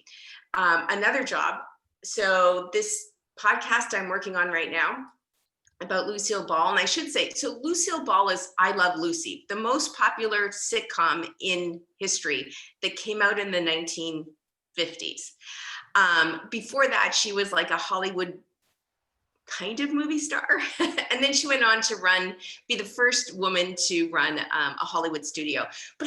Another job, so this podcast I'm working on right now, about Lucille Ball. And I should say, so Lucille Ball is I Love Lucy, the most popular sitcom in history that came out in the 1950s. Before that, she was like a Hollywood kind of movie star. And then she went on to be the first woman to run a Hollywood studio. But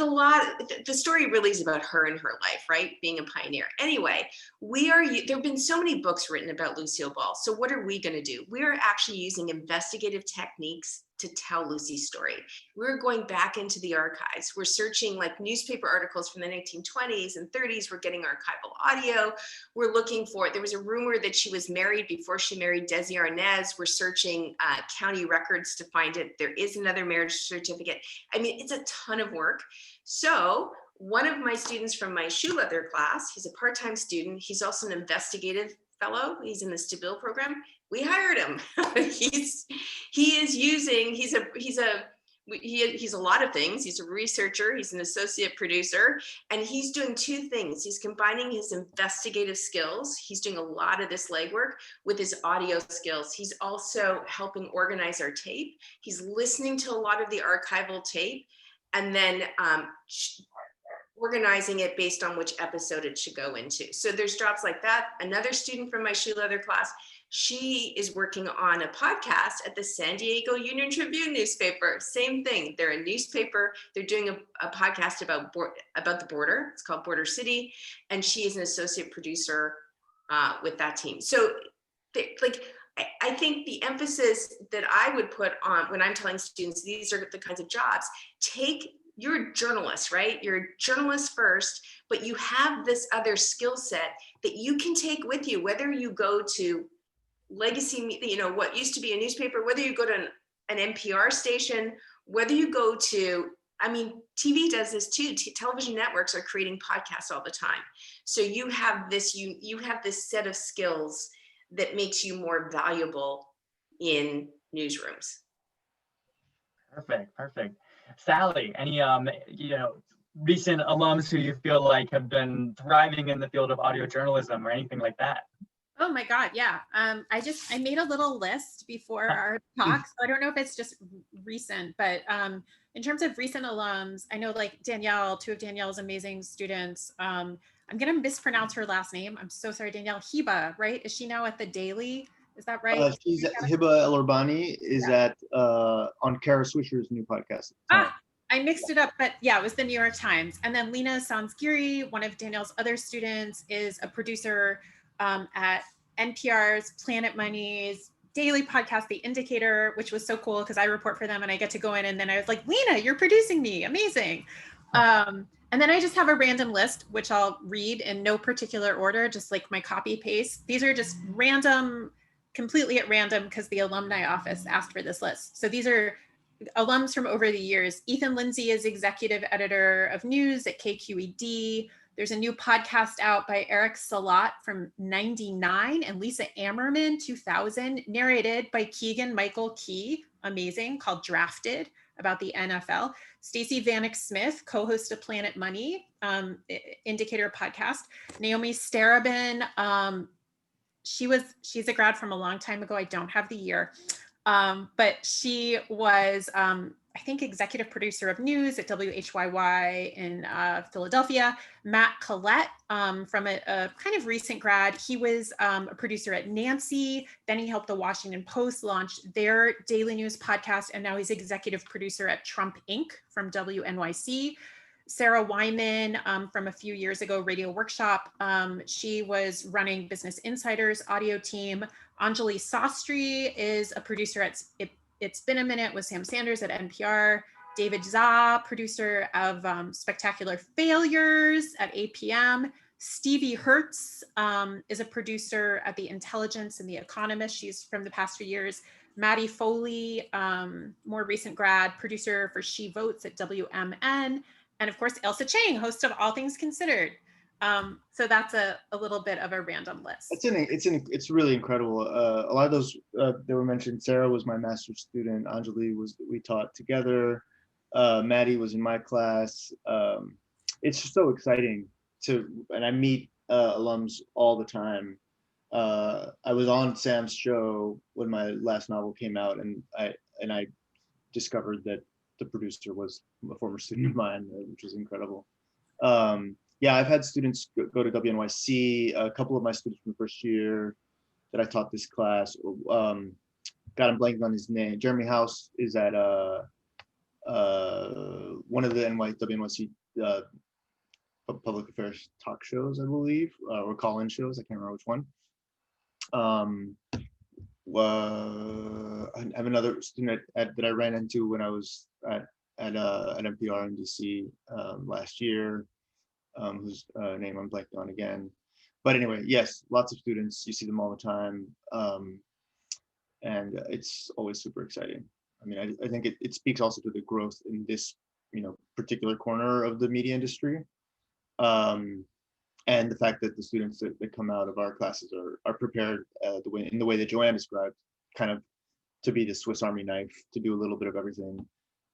the story really is about her and her life, right? Being a pioneer. Anyway, there have been so many books written about Lucille Ball. So what are we going to do? We are actually using investigative techniques to tell Lucy's story. We're going back into the archives. We're searching like newspaper articles from the 1920s and 30s. We're getting archival audio. We're looking for, there was a rumor that she was married before she married Desi Arnaz. We're searching county records to find it. There is another marriage certificate. I mean, it's a ton of work. So one of my students from my shoe leather class, he's a part-time student. He's also an investigative fellow. He's in the Stabile program. We hired him. He's a lot of things. He's a researcher, he's an associate producer, and he's doing two things. He's combining his investigative skills. He's doing a lot of this legwork with his audio skills. He's also helping organize our tape. He's listening to a lot of the archival tape and then organizing it based on which episode it should go into. So there's jobs like that. Another student from my shoe leather class, she is working on a podcast at the San Diego Union Tribune newspaper. Same thing. They're a newspaper. They're doing a podcast about the border. It's called Border City. And she is an associate producer with that team. So I think the emphasis that I would put on when I'm telling students, these are the kinds of jobs, you're a journalist, right? You're a journalist first, but you have this other skill set that you can take with you, whether you go to legacy, what used to be a newspaper, whether you go to an NPR station, whether you go to, TV does this too. Television networks are creating podcasts all the time. So you have this set of skills that makes you more valuable in newsrooms. Perfect. Sally, any recent alums who you feel like have been thriving in the field of audio journalism or anything like that? Oh my God, yeah. I made a little list before our talk, so I don't know if it's just recent, but in terms of recent alums, I know like Danielle, two of Danielle's amazing students. I'm gonna mispronounce her last name. I'm so sorry, Danielle. Hiba, right? Is she now at the Daily? Is that right? She's Hiba El Orbani is at on Kara Swisher's new podcast. I mixed it up, but yeah, it was the New York Times. And then Lena Sansgiri, one of Daniel's other students, is a producer at NPR's Planet Money's daily podcast, The Indicator, which was so cool because I report for them and I get to go in and then I was like, Lena, you're producing me, amazing. And then I just have a random list, which I'll read in no particular order, just like my copy paste. These are just random, completely at random because the alumni office asked for this list. So these are alums from over the years. Ethan Lindsay is executive editor of news at KQED. There's a new podcast out by Eric Salat from 99 and Lisa Ammerman, 2000, narrated by Keegan Michael Key, amazing, called Drafted, about the NFL. Stacey Vanek Smith, co-host of Planet Money, Indicator podcast. Naomi Starobin, she's a grad from a long time ago. I don't have the year. But she was, I think, executive producer of news at WHYY in Philadelphia. Matt Collette, from a kind of recent grad, he was a producer at Nancy. Then he helped the Washington Post launch their daily news podcast, and now he's executive producer at Trump Inc. from WNYC. Sarah Wyman, from a few years ago, Radio Workshop. She was running Business Insider's audio team. Anjali Sastry is a producer at It's Been a Minute with Sam Sanders at NPR. David Zah, producer of Spectacular Failures at APM. Stevie Hertz is a producer at The Intelligence and The Economist. She's from the past few years. Maddie Foley, more recent grad, producer for She Votes at WMN. And of course, Elsa Chang, host of All Things Considered. So that's a little bit of a random list. It's really incredible. A lot of those that were mentioned. Sarah was my master's student. Anjali we taught together. Maddie was in my class. It's just so exciting and I meet alums all the time. I was on Sam's show when my last novel came out, and I discovered that the producer was a former student of mine, which was incredible. Yeah, I've had students go to WNYC. A couple of my students from the first year that I taught this class, I'm blanking on his name. Jeremy House is at one of the WNYC public affairs talk shows, I believe, or call-in shows. I can't remember which one. I have another student that I ran into when I was at NPR in DC last year, whose name I'm blanking on again. But anyway, yes, lots of students. You see them all the time, and it's always super exciting. I mean, I think it speaks also to the growth in this particular corner of the media industry, and the fact that the students that come out of our classes are prepared in the way that Joanne described, kind of to be the Swiss Army knife, to do a little bit of everything,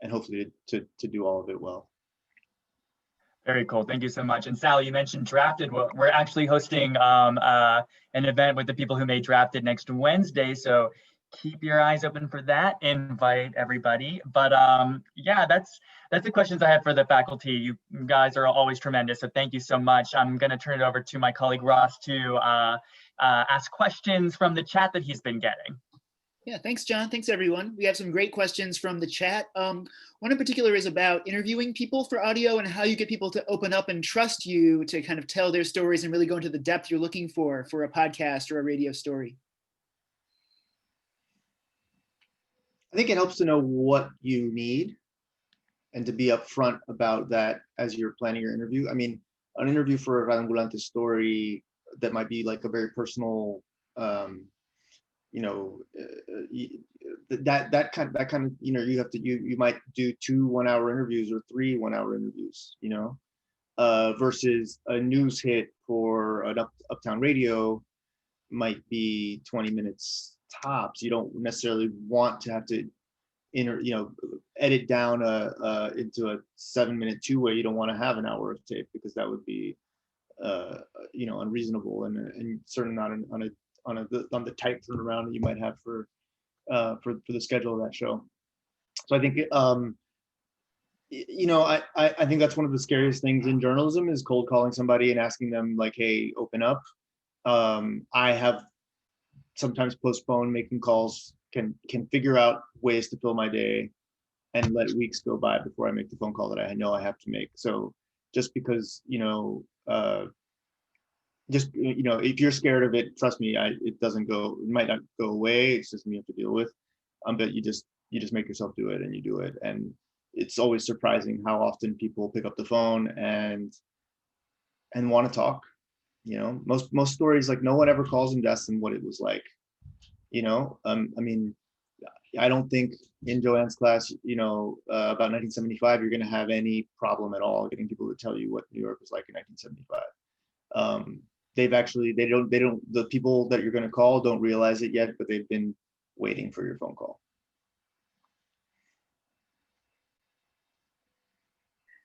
and hopefully to do all of it well. Very cool. Thank you so much. And Sally, you mentioned Drafted. We're actually hosting an event with the people who made Drafted next Wednesday. So keep your eyes open for that. Invite everybody. But yeah, that's the questions I had for the faculty. You guys are always tremendous. So thank you so much. I'm going to turn it over to my colleague Ross to ask questions from the chat that he's been getting. Yeah, thanks, John. Thanks, everyone. We have some great questions from the chat. One in particular is about interviewing people for audio and how you get people to open up and trust you to kind of tell their stories and really go into the depth you're looking for a podcast or a radio story. I think it helps to know what you need and to be upfront about that as you're planning your interview. I mean, an interview for a Radambulante story that might be like a very personal, that kind of you might do 2 1-hour interviews or 3 1-hour interviews, versus a news hit for an uptown radio might be 20 minutes tops. You don't necessarily want to have to edit down into a 7-minute 2-way. You don't want to have an hour of tape because that would be unreasonable and certainly not on the tight turnaround that you might have for the schedule of that show. So I think I think that's one of the scariest things in journalism is cold calling somebody and asking them like, hey, open up. I have sometimes postpone making calls, can figure out ways to fill my day and let weeks go by before I make the phone call that I know I have to make. So just because, if you're scared of it, trust me, it might not go away. It's just something you have to deal with. But you just make yourself do it, and you do it. And it's always surprising how often people pick up the phone and want to talk. Most stories, like, no one ever calls and asks them what it was like. I mean, I don't think in Joanne's class, about 1975, you're going to have any problem at all getting people to tell you what New York was like in 1975. The people that you're going to call don't realize it yet, but they've been waiting for your phone call.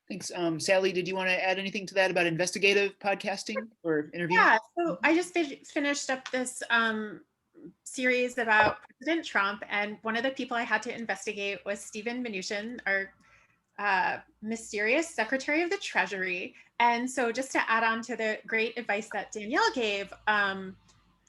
Thanks. Sally, did you want to add anything to that about investigative podcasting or interviewing? Yeah, so I just finished up this series about President Trump, and one of the people I had to investigate was Steven Mnuchin, our mysterious Secretary of the Treasury. And so just to add on to the great advice that Danielle gave,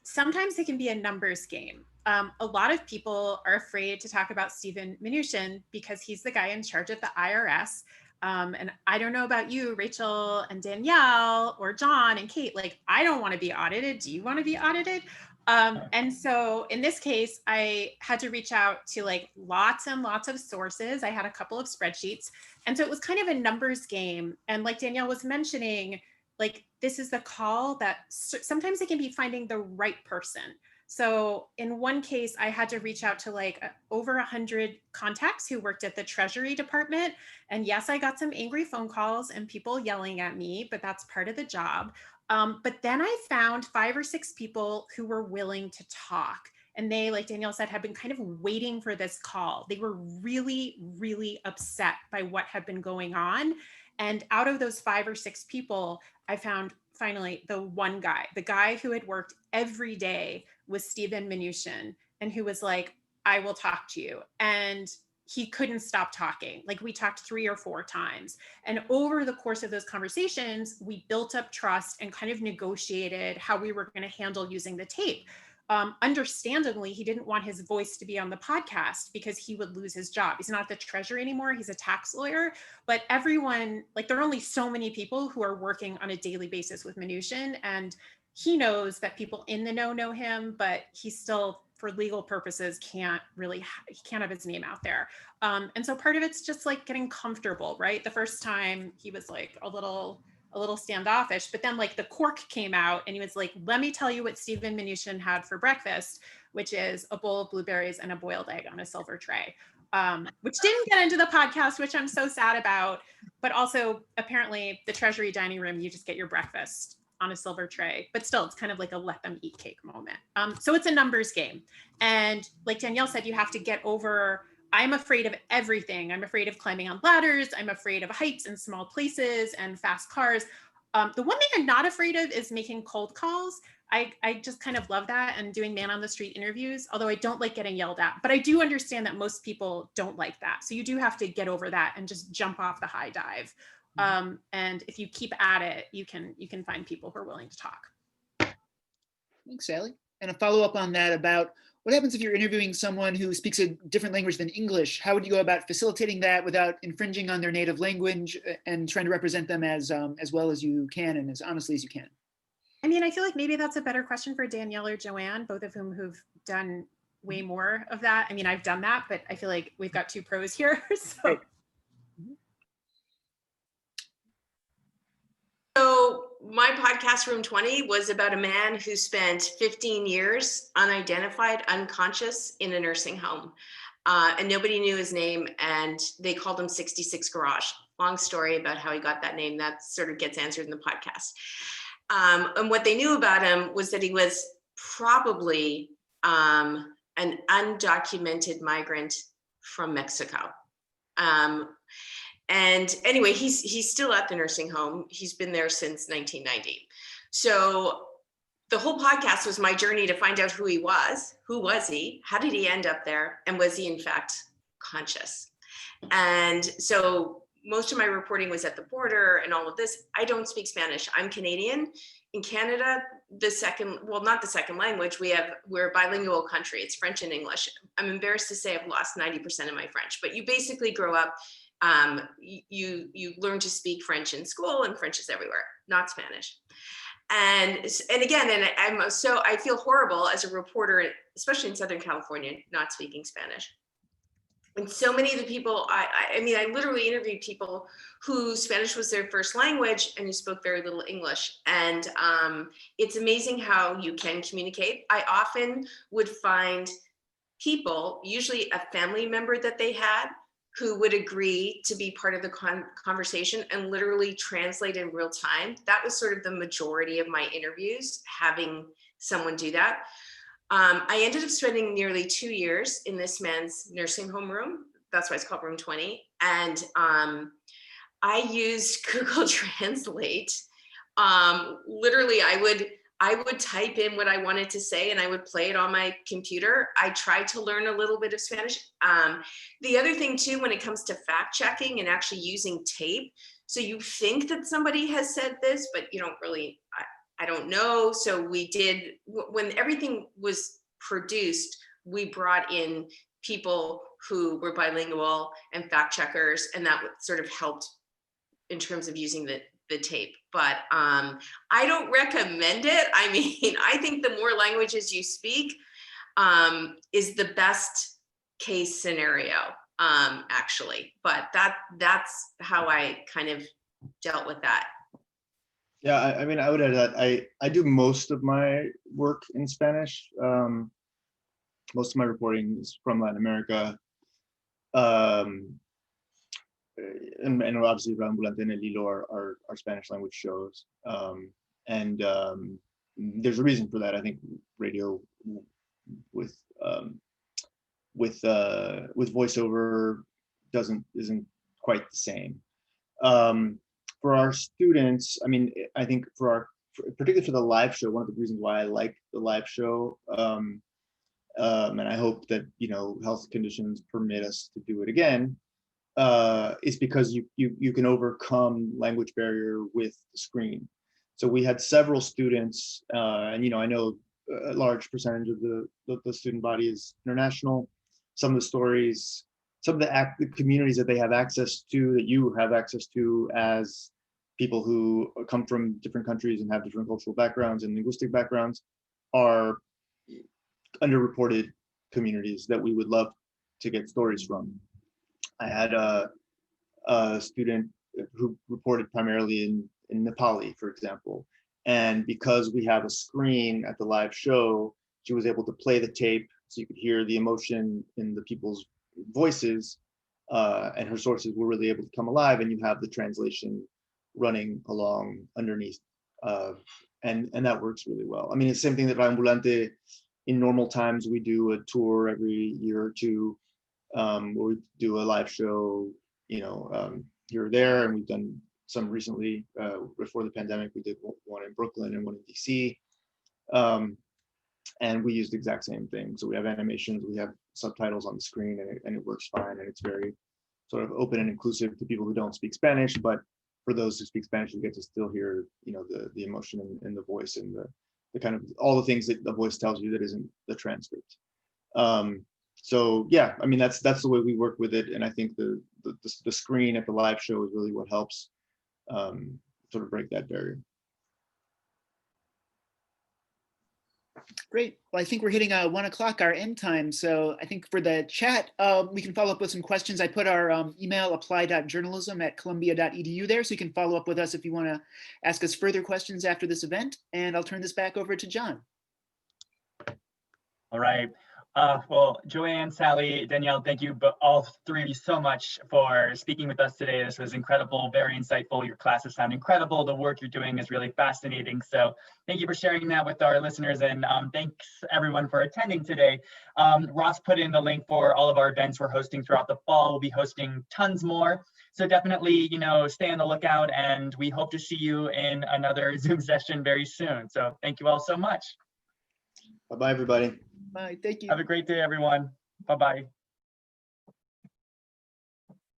sometimes it can be a numbers game. A lot of people are afraid to talk about Steven Mnuchin because he's the guy in charge of the IRS. And I don't know about you, Rachel and Danielle, or John and Kate, like, I don't want to be audited. Do you want to be audited? And so in this case, I had to reach out to like lots and lots of sources. I had a couple of spreadsheets. And so it was kind of a numbers game. And like Danielle was mentioning, like, this is the call that sometimes it can be finding the right person. So in one case, I had to reach out to like over 100 contacts who worked at the Treasury Department. And yes, I got some angry phone calls and people yelling at me, but that's part of the job. But then I found 5 or 6 people who were willing to talk. And they, like Danielle said, had been kind of waiting for this call. They were really, really upset by what had been going on. And out of those 5 or 6 people, I found finally the one guy, the guy who had worked every day with Steven Mnuchin and who was like, I will talk to you. And he couldn't stop talking. Like, we talked 3 or 4 times. And over the course of those conversations, we built up trust and kind of negotiated how we were going to handle using the tape. Understandably, he didn't want his voice to be on the podcast because he would lose his job. He's not at the Treasury anymore. He's a tax lawyer. But everyone, like, there are only so many people who are working on a daily basis with Mnuchin. And he knows that people in the know him, but he still, for legal purposes, he can't have his name out there. And so part of it's just like getting comfortable, right? The first time he was like a little standoffish, but then like the cork came out and he was like, let me tell you what Steven Mnuchin had for breakfast, which is a bowl of blueberries and a boiled egg on a silver tray, which didn't get into the podcast, which I'm so sad about. But also apparently the Treasury dining room, you just get your breakfast on a silver tray, but still it's kind of like a let them eat cake moment. So it's a numbers game. And like Danielle said, you have to get over, I'm afraid of everything. I'm afraid of climbing on ladders. I'm afraid of heights and small places and fast cars. The one thing I'm not afraid of is making cold calls. I just kind of love that, and doing man on the street interviews, although I don't like getting yelled at, but I do understand that most people don't like that. So you do have to get over that and just jump off the high dive. And if you keep at it, you can find people who are willing to talk. Thanks, Sally. And a follow-up on that about what happens if you're interviewing someone who speaks a different language than English? How would you go about facilitating that without infringing on their native language and trying to represent them as well as you can and as honestly as you can? I mean, I feel like maybe that's a better question for Danielle or Joanne, both of whom who've done way more of that. I mean, I've done that, but I feel like we've got 2 pros here. So. So my podcast, Room 20, was about a man who spent 15 years unidentified, unconscious in a nursing home. And nobody knew his name, and they called him 66 Garage. Long story about how he got that name. That sort of gets answered in the podcast. And what they knew about him was that he was probably an undocumented migrant from Mexico. And anyway, he's still at the nursing home. He's been there since 1990. So the whole podcast was my journey to find out who he was. Who was he? How did he end up there? And was he in fact conscious? And so most of my reporting was at the border and all of this. I don't speak Spanish. I'm Canadian. In Canada, not the second language, we're a bilingual country. It's French and English. I'm embarrassed to say I've lost 90% of my French, but you basically grow up, you learn to speak French in school, and French is everywhere, not Spanish. And again, I feel horrible as a reporter, especially in Southern California, not speaking Spanish. And so many of the people, I mean, I literally interviewed people whose Spanish was their first language and who spoke very little English. And it's amazing how you can communicate. I often would find people, usually a family member that they had, who would agree to be part of the conversation and literally translate in real time. That was sort of the majority of my interviews, having someone do that. I ended up spending nearly 2 years in this man's nursing home room. That's why it's called Room 20. And I used Google Translate. Literally, I would type in what I wanted to say and I would play it on my computer. I tried to learn a little bit of Spanish. The other thing too, when it comes to fact checking and actually using tape, so you think that somebody has said this, but you don't really, I don't know. So we did, when everything was produced, we brought in people who were bilingual and fact checkers, and that sort of helped in terms of using the tape. But I don't recommend it. I mean, I think the more languages you speak is the best case scenario, actually. But that's how I kind of dealt with that. Yeah, I mean, I would add that I do most of my work in Spanish. Most of my reporting is from Latin America. And obviously Ambulante and El Hilo are Spanish language shows. There's a reason for that. I think radio with voiceover isn't quite the same. For our students, I mean, I think particularly for the live show, one of the reasons why I like the live show, and I hope that, health conditions permit us to do it again, is because you can overcome language barrier with the screen. So we had several students, and I know a large percentage of the student body is international. Some of the stories, some of the communities that they have access to, that you have access to as people who come from different countries and have different cultural backgrounds and linguistic backgrounds, are underreported communities that we would love to get stories from. I had a student who reported primarily in Nepali, for example. And because we have a screen at the live show, she was able to play the tape so you could hear the emotion in the people's voices, and her sources were really able to come alive, and you have the translation running along underneath. And that works really well. I mean, it's the same thing that Ambulante, in normal times, we do a tour every year or two, where we do a live show, here or there, and we've done some recently. Before the pandemic, we did one in Brooklyn and one in DC, and we used the exact same thing. So we have animations, we have subtitles on the screen, and it works fine, and it's very sort of open and inclusive to people who don't speak Spanish, but for those who speak Spanish, you get to still hear, the emotion in the voice, and the kind of all the things that the voice tells you that isn't the transcript. So yeah, I mean, that's the way we work with it, and I think the screen at the live show is really what helps sort of break that barrier. Great. Well, I think we're hitting 1 o'clock, our end time. So I think for the chat, we can follow up with some questions. I put our email, apply.journalism@columbia.edu there, so you can follow up with us if you want to ask us further questions after this event. And I'll turn this back over to John. All right. Well, Joanne, Sally, Danielle, thank you all three of you so much for speaking with us today. This was incredible, very insightful. Your classes sound incredible. The work you're doing is really fascinating. So thank you for sharing that with our listeners, and thanks everyone for attending today. Ross put in the link for all of our events we're hosting throughout the fall. We'll be hosting tons more. So definitely, stay on the lookout, and we hope to see you in another Zoom session very soon. So thank you all so much. Bye-bye, everybody. Bye. Thank you. Have a great day, everyone. Bye-bye.